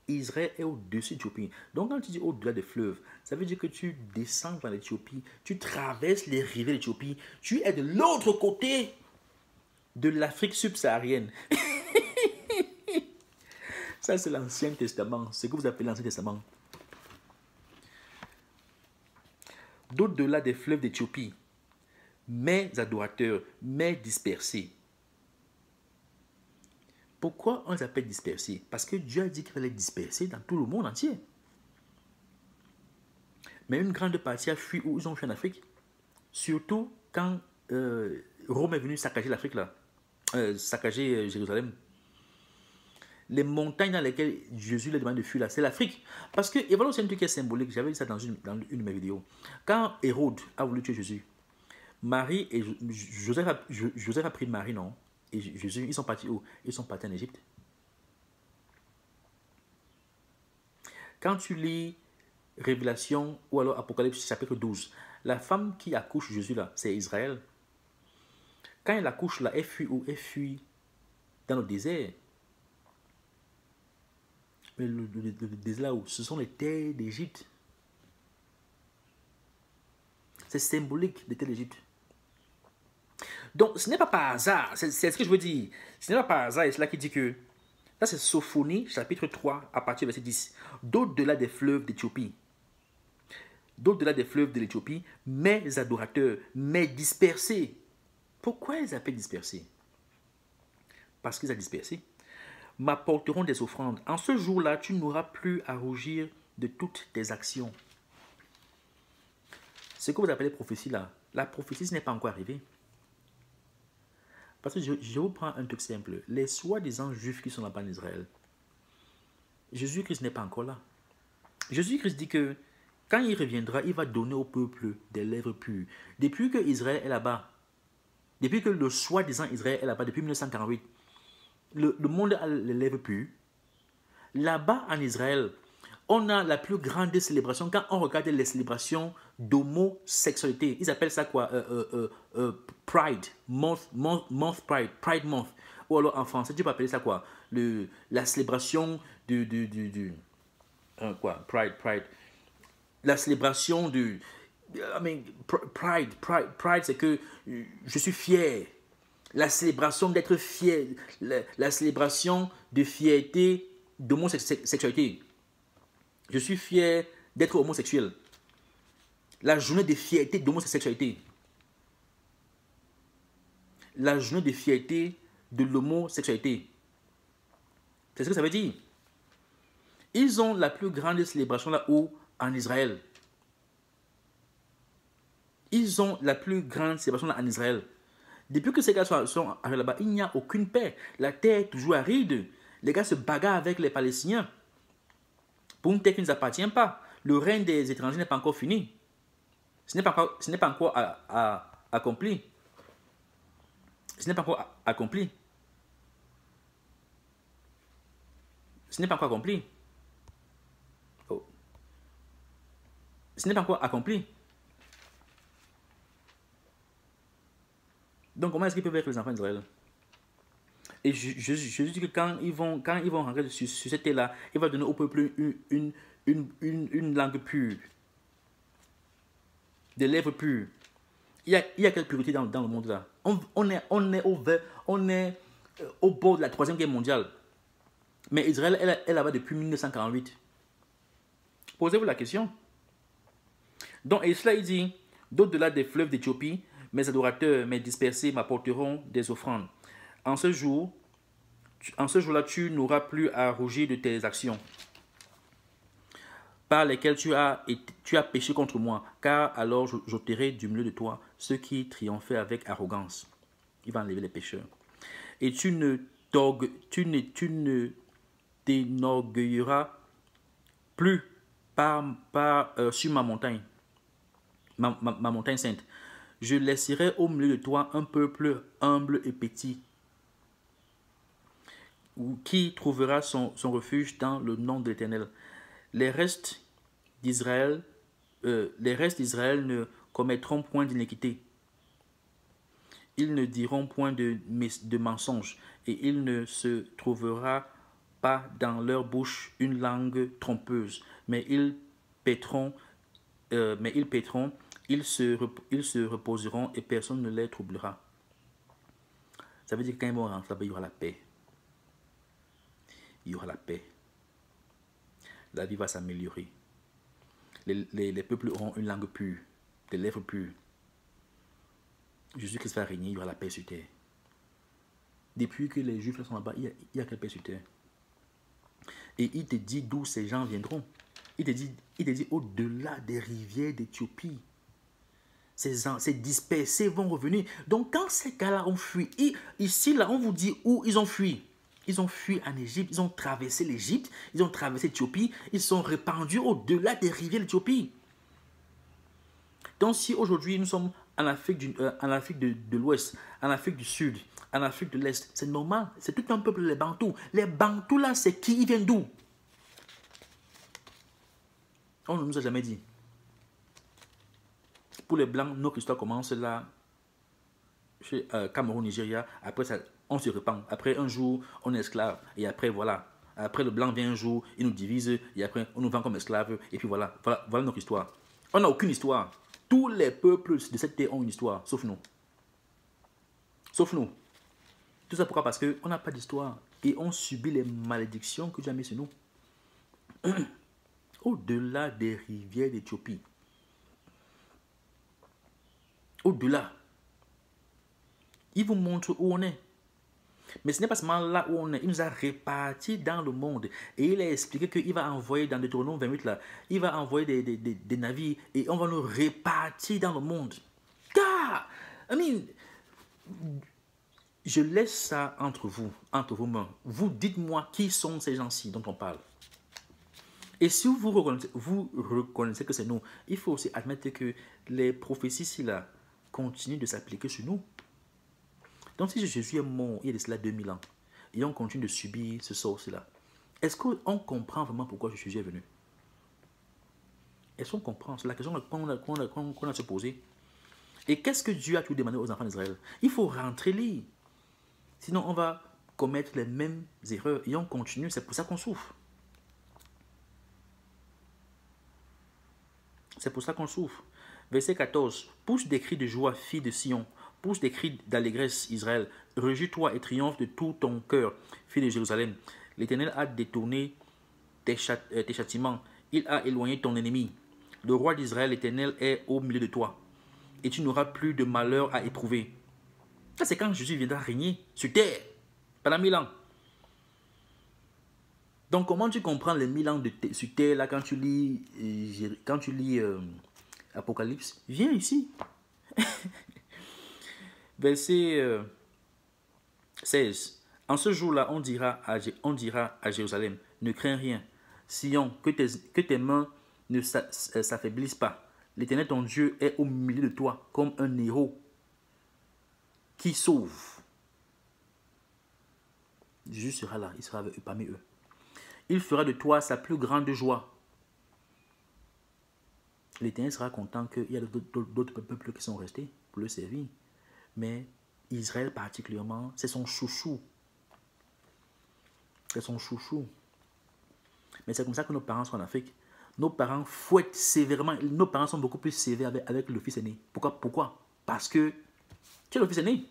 Israël est au-dessus de l'Éthiopie. Donc quand tu dis au-delà des fleuves, ça veut dire que tu descends dans l'Éthiopie, tu traverses les rivières de l'Éthiopie, tu es de l'autre côté de l'Afrique subsaharienne. Ça, c'est l'Ancien Testament, ce que vous appelez l'Ancien Testament. D'au-delà des fleuves d'Éthiopie, mes adorateurs, mes dispersés. Pourquoi on les appelle dispersés? Parce que Dieu a dit qu'il fallait les disperser dans tout le monde entier. Mais une grande partie a fui où ils ont fui en Afrique. Surtout quand Rome est venu saccager l'Afrique, là. Saccager Jérusalem. Les montagnes dans lesquelles Jésus leur demande de fuir là, c'est l'Afrique. Parce que, et voilà aussi un truc qui est symbolique, j'avais dit ça dans une de mes vidéos. Quand Hérode a voulu tuer Jésus, Marie et Joseph a pris Marie, non? Et Jésus, ils sont partis où? Ils sont partis en Égypte. Quand tu lis Révélation ou alors Apocalypse chapitre 12, la femme qui accouche Jésus là, c'est Israël. Quand elle accouche là, elle fuit où? Elle fuit dans le désert. Mais le désert là où? Ce sont les terres d'Égypte. C'est symbolique des terres d'Égypte. Donc, ce n'est pas par hasard, c'est ce que je veux dire. Ce n'est pas par hasard, et c'est là qui dit que, là c'est Sophonie, chapitre 3, à partir du verset 10. D'au-delà des fleuves d'Éthiopie, d'au-delà des fleuves de l'Éthiopie, mes adorateurs, mes dispersés. Pourquoi ils appellent dispersés? Parce qu'ils ont dispersé. M'apporteront des offrandes. En ce jour-là, tu n'auras plus à rougir de toutes tes actions. Ce que vous appelez prophétie là, la prophétie, ce n'est pas encore arrivé. Parce que je vous prends un truc simple. Les soi-disant juifs qui sont là-bas en Israël, Jésus-Christ n'est pas encore là. Jésus-Christ dit que quand il reviendra, il va donner au peuple des lèvres pures. Depuis que Israël est là-bas, depuis que le soi-disant Israël est là-bas, depuis 1948, le monde a les lèvres pures. Là-bas en Israël, on a la plus grande célébration. Quand on regarde les célébrations d'homosexualité, ils appellent ça quoi? Pride, month Pride, Pride Month. Ou alors en français, tu peux appeler ça quoi? La célébration quoi? Pride. La célébration du... Pride, c'est que je suis fier. La célébration d'être fier. La célébration de fierté d'homosexualité. Je suis fier d'être homosexuel. La journée de fierté d'homosexualité. La journée de fierté de l'homosexualité. C'est ce que ça veut dire. Ils ont la plus grande célébration là-haut en Israël. Ils ont la plus grande célébration là en Israël. Depuis que ces gars sont arrivés là-bas, il n'y a aucune paix. La terre est toujours aride. Les gars se bagarrent avec les Palestiniens. Pour une terre qui ne nous appartient pas. Le règne des étrangers n'est pas encore fini. Ce n'est pas encore accompli. Ce n'est pas encore accompli. Ce n'est pas encore accompli. Oh. Ce n'est pas encore accompli. Donc comment est-ce qu'ils peuvent être les enfants d'Israël? Et je dis que quand ils vont rentrer sur cette terre-là, il va donner au peuple une langue pure. Des lèvres pures. Il y a quelle pureté dans le monde là? On est au bord de la Troisième Guerre mondiale. Mais Israël est là-bas depuis 1948. Posez-vous la question. Donc, et cela, il dit, d'au-delà des fleuves d'Éthiopie, mes adorateurs, mes dispersés m'apporteront des offrandes. En ce jour-là, tu n'auras plus à rougir de tes actions par lesquelles tu as péché contre moi, car alors j'ôterai du milieu de toi ceux qui triomphaient avec arrogance. Il va enlever les pécheurs. Et tu ne t'énorgueilleras plus sur ma montagne, ma montagne sainte. Je laisserai au milieu de toi un peuple humble et petit, qui trouvera son refuge dans le nom de l'Éternel. Les restes d'Israël ne commettront point d'iniquité. Ils ne diront point de mensonges, et il ne se trouvera pas dans leur bouche une langue trompeuse, mais ils péteront, ils se reposeront et personne ne les troublera. Ça veut dire que quand ils vont rentrer, il y aura la paix. Il y aura la paix. La vie va s'améliorer. Les peuples auront une langue pure, des lèvres pures. Jésus-Christ va régner, il y aura la paix sur terre. Depuis que les Juifs sont là-bas, il y a que la paix sur terre. Et il te dit d'où ces gens viendront. Il te dit au-delà des rivières d'Éthiopie. Ces dispersés vont revenir. Donc quand ces gars-là ont fui, ici là on vous dit où ils ont fui. Ils ont fui en Égypte, ils ont traversé l'Égypte, ils ont traversé l'Éthiopie, ils sont répandus au-delà des rivières d'Éthiopie. Donc si aujourd'hui nous sommes en Afrique de l'Ouest, en Afrique du Sud, en Afrique de l'Est, c'est normal, c'est tout un peuple, les Bantous. Les Bantous là, c'est qui? Ils viennent d'où? On ne nous a jamais dit. Pour les Blancs, notre histoire commence là, chez Cameroun, Nigeria, après ça, on se répand. Après un jour, on est esclave, et après voilà. Après le Blanc vient un jour, il nous divise, et après on nous vend comme esclaves, et puis voilà notre histoire. On n'a aucune histoire. Tous les peuples de cette terre ont une histoire, sauf nous. Sauf nous. Tout ça pourquoi? Parce qu'on n'a pas d'histoire. Et on subit les malédictions que Dieu a mis sur nous. Au-delà des rivières d'Éthiopie. Au-delà. Il vous montre où on est. Mais ce n'est pas seulement là où on est. Il nous a répartis dans le monde. Et il a expliqué qu'il va envoyer dans Deutéronome 28, là, il va envoyer des navires et on va nous répartir dans le monde. Car, je laisse ça entre vos mains. Vous dites-moi qui sont ces gens-ci dont on parle. Et si vous reconnaissez que c'est nous, il faut aussi admettre que les prophéties là continuent de s'appliquer sur nous. Donc si Jésus est mort il y a de cela 2000 ans, et on continue de subir ce sort-là, est-ce qu'on comprend vraiment pourquoi Jésus est venu? Est-ce qu'on comprend? C'est la question qu'on a se poser. Et qu'est-ce que Dieu a tout demandé aux enfants d'Israël? Il faut rentrer lire. Sinon on va commettre les mêmes erreurs et on continue, c'est pour ça qu'on souffre. C'est pour ça qu'on souffre. Verset 14. Pousse des cris de joie, fille de Sion. Pousse des cris d'allégresse, Israël. Réjouis-toi et triomphe de tout ton cœur, fille de Jérusalem. L'Éternel a détourné tes châtiments. Il a éloigné ton ennemi. Le roi d'Israël, l'Éternel, est au milieu de toi. Et tu n'auras plus de malheur à éprouver. Ça, c'est quand Jésus viendra régner sur terre pendant 1000 ans. Donc, comment tu comprends les 1000 ans sur terre là quand tu lis Apocalypse? Viens ici. Verset 16. En ce jour-là, on dira à Jérusalem, ne crains rien. Sion, que tes mains ne s'affaiblissent pas. L'Éternel, ton Dieu, est au milieu de toi comme un héros qui sauve. Jésus sera là, il sera parmi eux. Il fera de toi sa plus grande joie. L'Éternel sera content qu'il y a d'autres peuples qui sont restés pour le servir. Mais Israël particulièrement, c'est son chouchou. C'est son chouchou. Mais c'est comme ça que nos parents sont en Afrique. Nos parents fouettent sévèrement. Nos parents sont beaucoup plus sévères avec le fils aîné. Pourquoi? Parce que tu es le fils aîné.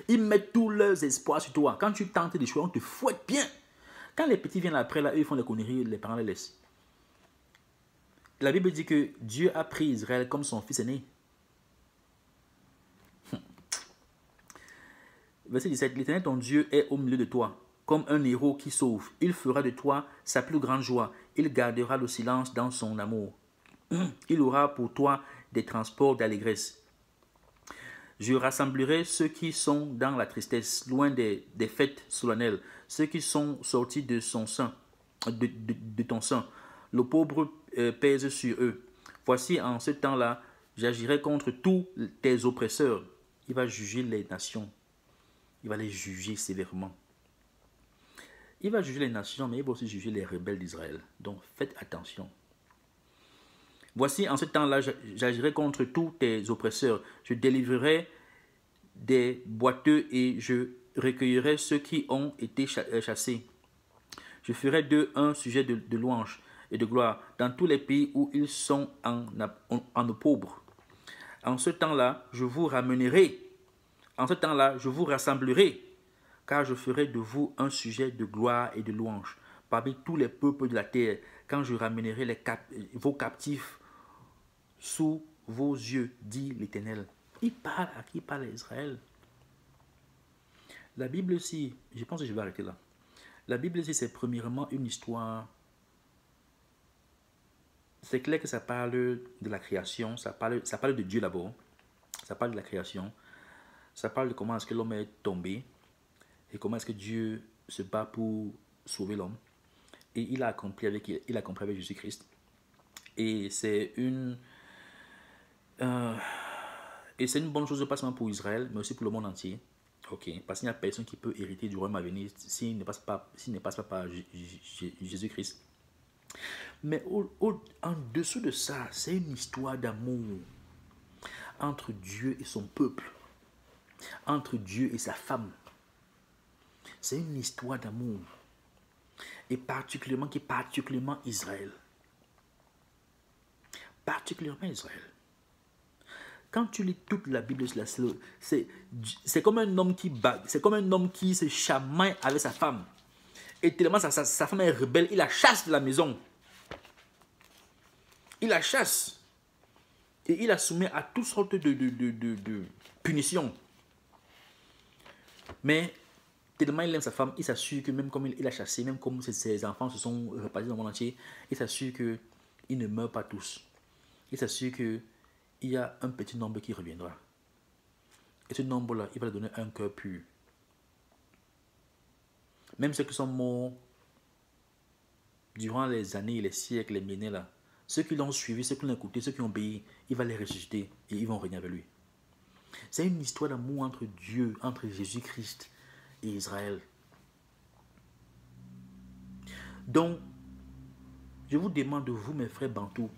Ils mettent tous leurs espoirs sur toi. Quand tu tentes d'échouer, on te fouette bien. Quand les petits viennent après, là, eux, ils font des conneries, les parents les laissent. La Bible dit que Dieu a pris Israël comme son fils aîné. Verset 17. L'Éternel, ton Dieu, est au milieu de toi, comme un héros qui sauve. Il fera de toi sa plus grande joie. Il gardera le silence dans son amour. Il aura pour toi des transports d'allégresse. Je rassemblerai ceux qui sont dans la tristesse, loin des fêtes solennelles, ceux qui sont sortis de son sein, de ton sein. Le pauvre pèse sur eux. Voici en ce temps-là, j'agirai contre tous tes oppresseurs. Il va juger les nations. Il va les juger sévèrement. Il va juger les nations, mais il va aussi juger les rebelles d'Israël. Donc faites attention. Voici en ce temps-là, j'agirai contre tous tes oppresseurs. Je délivrerai des boiteux et je recueillerai ceux qui ont été chassés. Je ferai d'eux un sujet de louange et de gloire dans tous les pays où ils sont en pauvres. En ce temps-là, je vous ramènerai. En ce temps-là, je vous rassemblerai, car je ferai de vous un sujet de gloire et de louange parmi tous les peuples de la terre, quand je ramènerai vos captifs sous vos yeux, dit l'Éternel. Il parle à qui? Il parle à Israël. La Bible aussi, je pense que je vais arrêter là. La Bible aussi, c'est premièrement une histoire. C'est clair que ça parle de la création, ça parle de Dieu d'abord, ça parle de la création, ça parle de comment est-ce que l'homme est tombé et comment est-ce que Dieu se bat pour sauver l'homme. Et il a accompli avec Jésus-Christ. Et c'est une bonne chose, pas seulement pour Israël, mais aussi pour le monde entier. Ok, parce qu'il n'y a personne qui peut hériter du royaume à venir s'il ne passe pas par Jésus-Christ. Mais en dessous de ça, c'est une histoire d'amour entre Dieu et son peuple, entre Dieu et sa femme. C'est une histoire d'amour. Et particulièrement Israël. Particulièrement Israël. Quand tu lis toute la Bible, c'est comme un homme qui bat, c'est comme un homme qui se chamaille avec sa femme. Et tellement sa femme est rebelle, il la chasse de la maison. Il la chasse. Et il la soumet à toutes sortes de punitions. Mais tellement il aime sa femme, il s'assure que même comme il l'a chassé, même comme ses enfants se sont repartis dans le monde entier, il s'assure qu'ils ne meurent pas tous. Il s'assure qu'il y a un petit nombre qui reviendra. Et ce nombre-là, il va leur donner un cœur pur. Même ceux qui sont morts durant les années, les siècles, les millénaires, ceux qui l'ont suivi, ceux qui l'ont écouté, ceux qui ont obéi, il va les ressusciter et ils vont régner avec lui. C'est une histoire d'amour entre Dieu, entre Jésus-Christ et Israël. Donc, je vous demande, vous, mes frères bantous,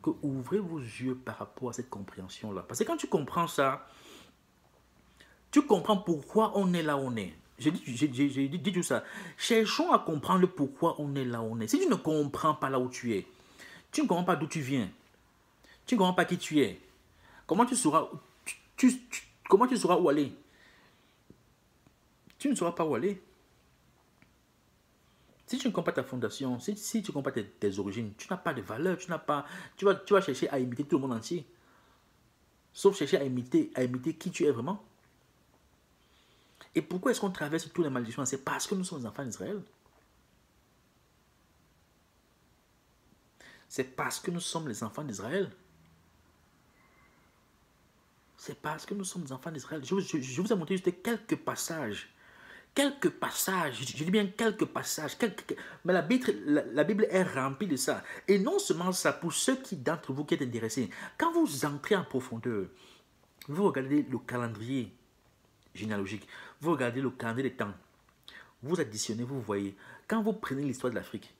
que ouvrez vos yeux par rapport à cette compréhension-là. Parce que quand tu comprends ça, tu comprends pourquoi on est là où on est. J'ai dit tout ça. Cherchons à comprendre pourquoi on est là où on est. Si tu ne comprends pas là où tu es, tu ne comprends pas d'où tu viens, tu ne comprends pas qui tu es, comment tu sauras, comment tu sauras où aller? Tu ne sauras pas où aller. Si tu ne comprends pas ta fondation, si tu ne comprends pas tes origines, tu n'as pas de valeur, tu vas chercher à imiter tout le monde entier. Sauf chercher à imiter qui tu es vraiment. Et pourquoi est-ce qu'on traverse toutes les malédictions? C'est parce que nous sommes les enfants d'Israël. C'est parce que nous sommes les enfants d'Israël. C'est parce que nous sommes les enfants d'Israël. Je vous ai montré juste quelques passages. Quelques passages, je dis bien quelques passages. Mais la Bible est remplie de ça. Et non seulement ça, pour ceux d'entre vous qui êtes intéressés, quand vous entrez en profondeur, vous regardez le calendrier généalogique, vous regardez le calendrier des temps, vous additionnez, vous voyez, quand vous prenez l'histoire de l'Afrique,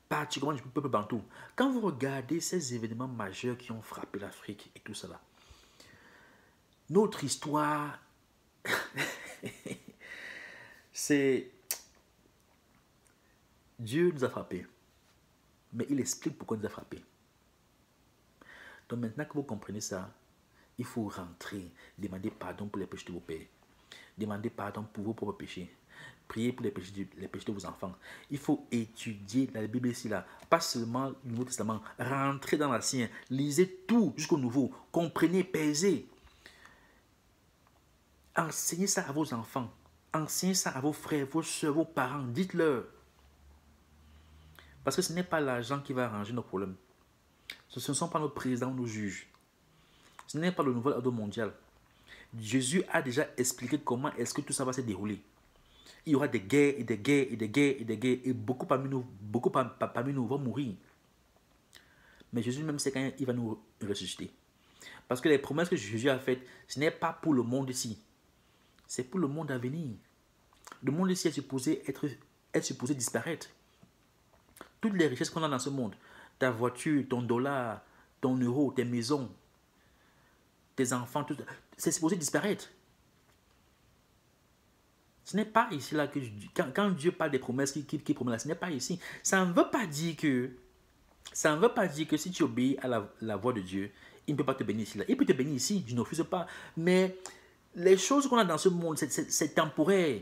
particulièrement du peuple bantou, quand vous regardez ces événements majeurs qui ont frappé l'Afrique et tout cela, notre histoire, c'est Dieu nous a frappés, mais il explique pourquoi il nous a frappés. Donc maintenant que vous comprenez ça, il faut rentrer, demander pardon pour les péchés de vos pères, demander pardon pour vos propres péchés, prier pour les péchés de vos enfants. Il faut étudier la Bible ici, là, pas seulement le Nouveau Testament, rentrer dans l'Ancien, lisez tout jusqu'au Nouveau, comprenez, pesez. Enseignez ça à vos enfants, enseignez ça à vos frères, vos soeurs, vos parents, dites-leur. Parce que ce n'est pas l'argent qui va arranger nos problèmes. Ce ne sont pas nos présidents ou nos juges. Ce n'est pas le nouvel ordre mondial. Jésus a déjà expliqué comment est-ce que tout ça va se dérouler. Il y aura des guerres et des guerres et des guerres et des guerres et beaucoup parmi nous vont mourir. Mais Jésus même sait quand il va nous ressusciter. Parce que les promesses que Jésus a faites, ce n'est pas pour le monde ici. C'est pour le monde à venir. Le monde ici est supposé disparaître. Toutes les richesses qu'on a dans ce monde, ta voiture, ton dollar, ton euro, tes maisons, tes enfants, c'est supposé disparaître. Ce n'est pas ici là que quand Dieu parle des promesses qui promet là, ce n'est pas ici. Ça ne veut pas dire que si tu obéis à la voix de Dieu, il ne peut pas te bénir ici là. Il peut te bénir ici, je ne refuse pas. Mais les choses qu'on a dans ce monde, c'est temporaire.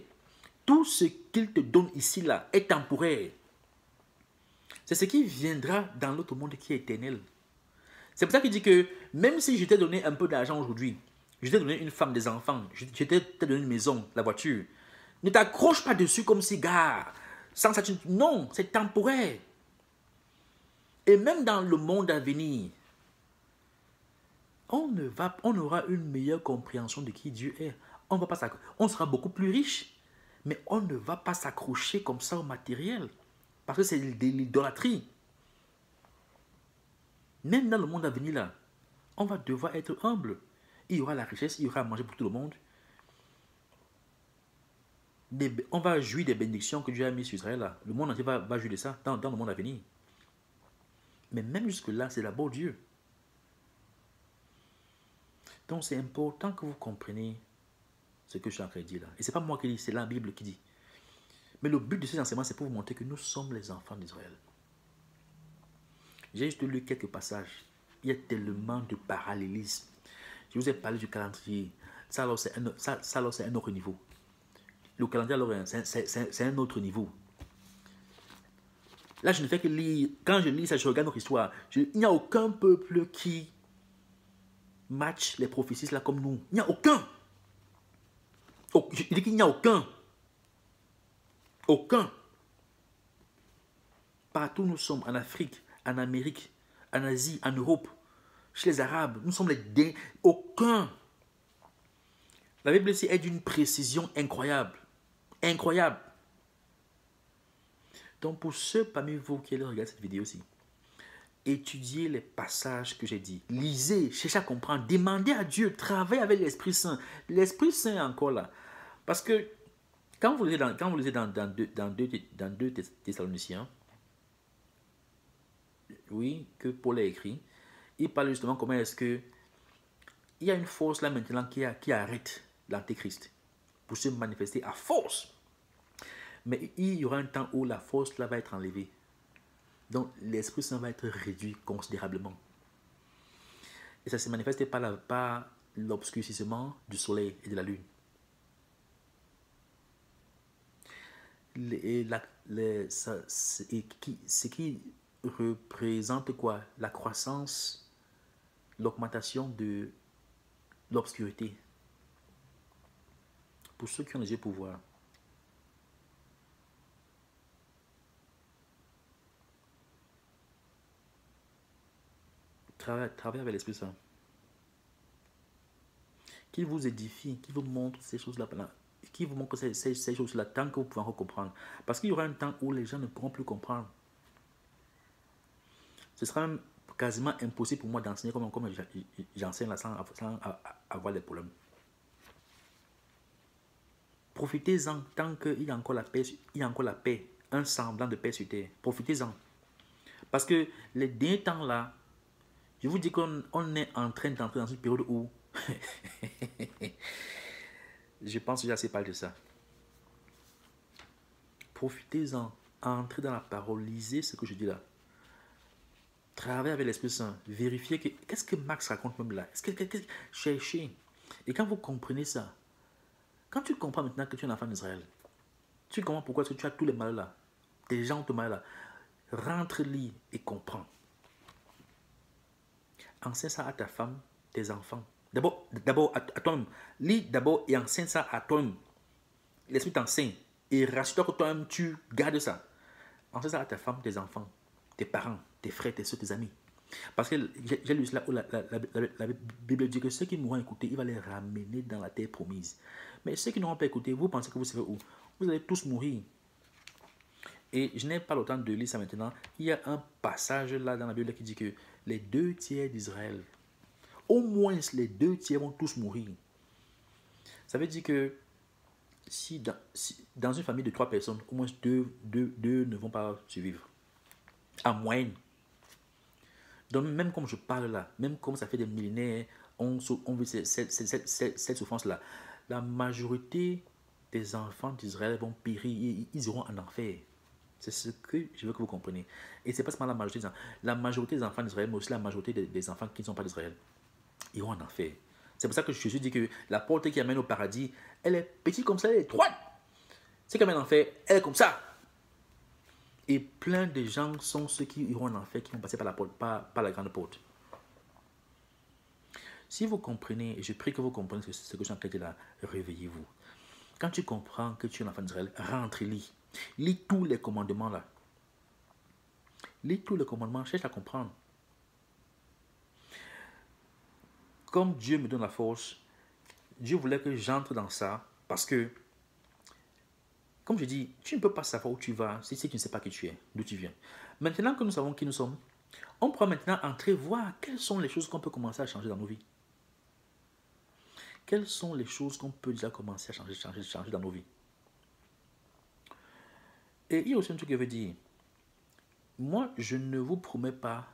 Tout ce qu'il te donne ici là est temporaire. C'est ce qui viendra dans l'autre monde qui est éternel. C'est pour ça qu'il dit que même si je t'ai donné un peu d'argent aujourd'hui, je t'ai donné une femme, des enfants, je t'ai donné une maison, la voiture, ne t'accroche pas dessus comme si, gars, sans ça, non, c'est temporaire. Et même dans le monde à venir, on aura une meilleure compréhension de qui Dieu est. On sera beaucoup plus riche, mais on ne va pas s'accrocher comme ça au matériel. Parce que c'est de l'idolâtrie. Même dans le monde à venir là, on va devoir être humble. Il y aura la richesse, il y aura à manger pour tout le monde. On va jouir des bénédictions que Dieu a mises sur Israël là. Le monde entier va jouir de ça dans le monde à venir. Mais même jusque-là, c'est d'abord Dieu. Donc c'est important que vous compreniez ce que je suis en train de dire là. Et ce n'est pas moi qui dis, c'est la Bible qui dit. Mais le but de ces enseignements, c'est pour vous montrer que nous sommes les enfants d'Israël. J'ai juste lu quelques passages. Il y a tellement de parallélisme. Je vous ai parlé du calendrier. Ça alors, c'est un autre niveau. Le calendrier, alors, c'est un autre niveau. Là, je ne fais que lire. Quand je lis ça, je regarde notre histoire. Il n'y a aucun peuple qui match les prophéties là comme nous. Il n'y a aucun. Je dis qu'il n'y a aucun. Aucun. Partout nous sommes, en Afrique, en Amérique, en Asie, en Europe, chez les Arabes, nous sommes les aucun. La Bible ici est d'une précision incroyable. Incroyable. Donc pour ceux parmi vous qui allez regarder cette vidéo aussi, étudiez les passages que j'ai dit. Lisez, cherchez à comprendre, demandez à Dieu, travaillez avec l'Esprit Saint. L'Esprit Saint est encore là. Parce que quand vous lisez dans 2 Thessaloniciens, oui, que Paul a écrit, il parle justement comment est-ce que il y a une force là maintenant qui arrête l'antéchrist pour se manifester à force. Mais il y aura un temps où la force là va être enlevée. Donc l'Esprit Saint va être réduit considérablement. Et ça se manifeste par l'obscurcissement du soleil et de la lune. Ce qui représente quoi? La croissance, l'augmentation de l'obscurité. Pour ceux qui ont les yeux pour voir. Travaillez avec l'Esprit Saint. Qu'il vous édifie, qu'il vous montre ces choses-là, qu'il vous montre ces choses-là tant que vous pouvez encore comprendre. Parce qu'il y aura un temps où les gens ne pourront plus comprendre. Ce sera même quasiment impossible pour moi d'enseigner comme j'enseigne là sans avoir des problèmes. Profitez-en tant qu'il y a encore la paix, un semblant de paix sur terre. Profitez-en. Parce que les derniers temps là, je vous dis qu'on est en train d'entrer dans une période où je pense que j'ai assez parlé de ça. Profitez-en, entrez dans la parole, lisez ce que je dis là. Travaillez avec l'Esprit Saint, vérifiez qu'est-ce que Max raconte même là. Cherchez. Et quand vous comprenez ça, quand tu comprends maintenant que tu es un enfant d'Israël, tu comprends pourquoi est-ce que tu as tous les malheurs là, des gens te mal là, rentre, lis et comprends. Enseigne ça à ta femme, tes enfants. D'abord à toi-même. Lis d'abord et enseigne ça à toi-même. L'Esprit t'enseigne. Et rassure-toi que toi-même, tu gardes ça. Enseigne ça à ta femme, tes enfants, tes parents, tes frères, tes soeurs, tes amis. Parce que j'ai lu cela où la Bible dit que ceux qui m'auront écouté, il va les ramener dans la terre promise. Mais ceux qui n'auront pas écouté, vous pensez que vous serez où? Vous allez tous mourir. Et je n'ai pas le temps de lire ça maintenant. Il y a un passage là dans la Bible qui dit que les 2 tiers d'Israël, au moins les 2 tiers vont tous mourir. Ça veut dire que si dans une famille de 3 personnes, au moins deux ne vont pas survivre. En moyenne. Donc même comme je parle là, même comme ça fait des millénaires, on vit cette souffrance-là, la majorité des enfants d'Israël vont périr, ils iront en enfer. C'est ce que je veux que vous compreniez. Et c'est pas seulement la majorité des enfants d'Israël, mais aussi la majorité des enfants qui ne sont pas d'Israël iront en enfer. C'est pour ça que Jésus dit que la porte qui amène au paradis, elle est petite comme ça, elle est étroite. C'est qui amène en enfer, elle est comme ça. Et plein de gens sont ceux qui iront en enfer, qui vont passer par la porte, par la grande porte. Si vous comprenez, et je prie que vous compreniez ce que je suis en train de dire là, réveillez-vous. Quand tu comprends que tu es un enfant d'Israël, rentre et lis. Lis tous les commandements là. Lis tous les commandements, cherche à comprendre. Comme Dieu me donne la force, Dieu voulait que j'entre dans ça parce que, comme je dis, tu ne peux pas savoir où tu vas si tu ne sais pas qui tu es, d'où tu viens. Maintenant que nous savons qui nous sommes, on pourra maintenant entrer, voir quelles sont les choses qu'on peut commencer à changer dans nos vies. Quelles sont les choses qu'on peut déjà commencer à changer dans nos vies. Et il y a aussi un truc que je veux dire. Moi, je ne vous promets pas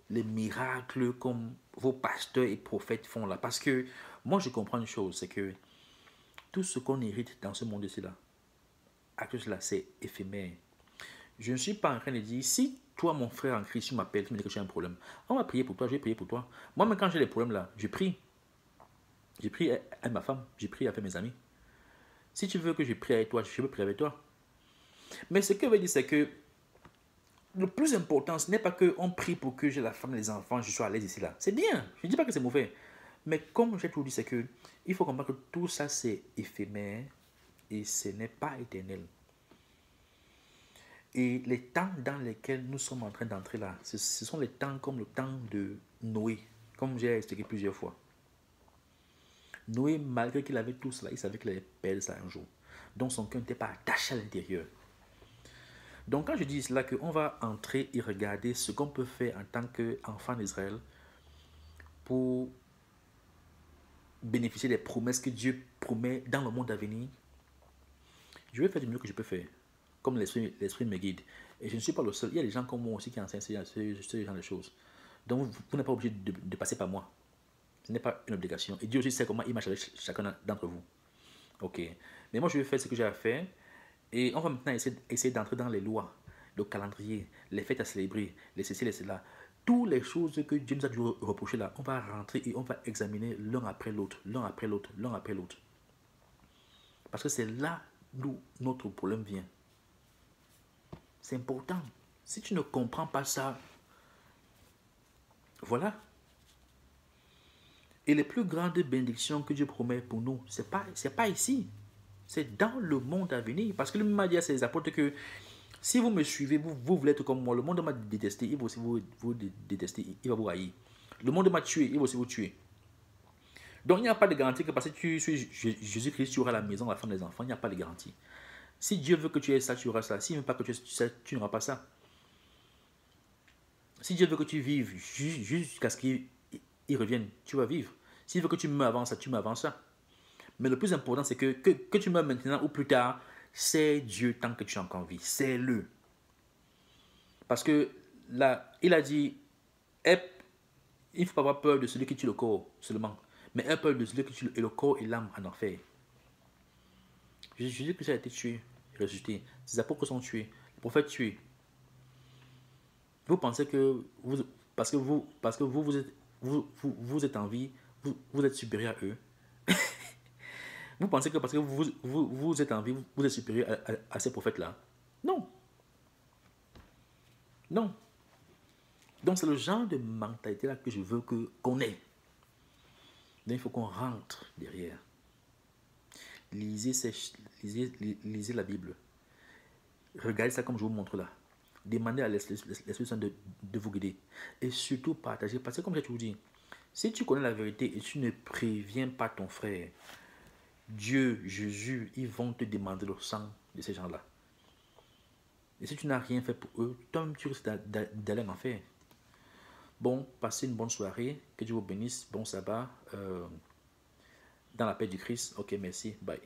les miracles comme vos pasteurs et prophètes font là. Parce que moi, je comprends une chose, c'est que tout ce qu'on hérite dans ce monde-ci là, à cause de cela, c'est éphémère. Je ne suis pas en train de dire, si toi, mon frère en Christ, tu m'appelles, tu me dis que tu as un problème, on va prier pour toi, je vais prier pour toi. Moi-même, quand j'ai des problèmes là, je prie. J'ai prié avec ma femme, j'ai prié avec mes amis. Si tu veux que je prie avec toi, je peux prier avec toi. Mais ce que je veux dire, c'est que le plus important, ce n'est pas qu'on prie pour que j'ai la femme et les enfants, je sois à l'aise ici là. C'est bien, je ne dis pas que c'est mauvais. Mais comme j'ai tout dit, c'est que il faut comprendre que tout ça, c'est éphémère et ce n'est pas éternel. Et les temps dans lesquels nous sommes en train d'entrer là, ce sont les temps comme le temps de Noé, comme j'ai expliqué plusieurs fois. Noé, malgré qu'il avait tout cela, il savait qu'il allait perdre ça un jour. Donc son cœur n'était pas attaché à l'intérieur. Donc quand je dis cela, qu'on va entrer et regarder ce qu'on peut faire en tant qu'enfant d'Israël pour bénéficier des promesses que Dieu promet dans le monde à venir, je vais faire du mieux que je peux faire, comme l'Esprit me guide. Et je ne suis pas le seul, il y a des gens comme moi aussi qui enseignent ce genre de choses. Donc vous n'êtes pas obligé de passer par moi. Ce n'est pas une obligation. Et Dieu aussi sait comment il marche avec chacun d'entre vous. Ok. Mais moi, je vais faire ce que j'ai à faire. Et on va maintenant essayer d'entrer dans les lois, le calendrier, les fêtes à célébrer, les ceci, les cela. Toutes les choses que Dieu nous a dû reprocher là, on va rentrer et on va examiner l'un après l'autre, l'un après l'autre, l'un après l'autre. Parce que c'est là d'où notre problème vient. C'est important. Si tu ne comprends pas ça, voilà. Et les plus grandes bénédictions que Dieu promet pour nous, c'est pas ici. C'est dans le monde à venir. Parce que lui m'a dit à ses apôtres que si vous me suivez, vous voulez être comme moi. Le monde m'a détesté, il va aussi vous détester, il va vous haïr. Le monde m'a tué, il va aussi vous tuer. Donc il n'y a pas de garantie que parce que tu suis Jésus-Christ, tu auras la maison, la femme, les enfants. Il n'y a pas de garantie. Si Dieu veut que tu aies ça, tu auras ça. S'il ne veut pas que tu aies ça, tu n'auras pas ça. Si Dieu veut que tu vives jusqu'à ce qu'il revienne, tu vas vivre. S'il veut que tu meurs avant ça, tu meurs avant ça. Mais le plus important, c'est que tu meurs maintenant ou plus tard, c'est Dieu tant que tu es encore en vie. C'est le. Parce que là, il a dit, il ne faut pas avoir peur de celui qui tue le corps seulement, mais aie peur de celui qui tue le corps et l'âme en enfer. Jésus-Christ a été tué, ressuscité. Ses apôtres sont tués, les prophètes tués. Vous pensez que parce que vous êtes en vie, vous êtes supérieur à eux. Vous pensez que parce que vous êtes en vie, vous êtes supérieur à ces prophètes-là? Non. Non. Donc c'est le genre de mentalité-là que je veux qu'on ait. Donc il faut qu'on rentre derrière. Lisez la Bible. Regardez ça comme je vous montre là. Demandez à l'Esprit Saint de vous guider. Et surtout, partagez. Parce que comme j'ai toujours dit, si tu connais la vérité et tu ne préviens pas ton frère, Dieu, Jésus, ils vont te demander le sang de ces gens-là. Et si tu n'as rien fait pour eux, toi-même, tu risques d'aller en enfer. Bon, passez une bonne soirée. Que Dieu vous bénisse. Bon sabbat. Dans la paix du Christ. Ok, merci. Bye.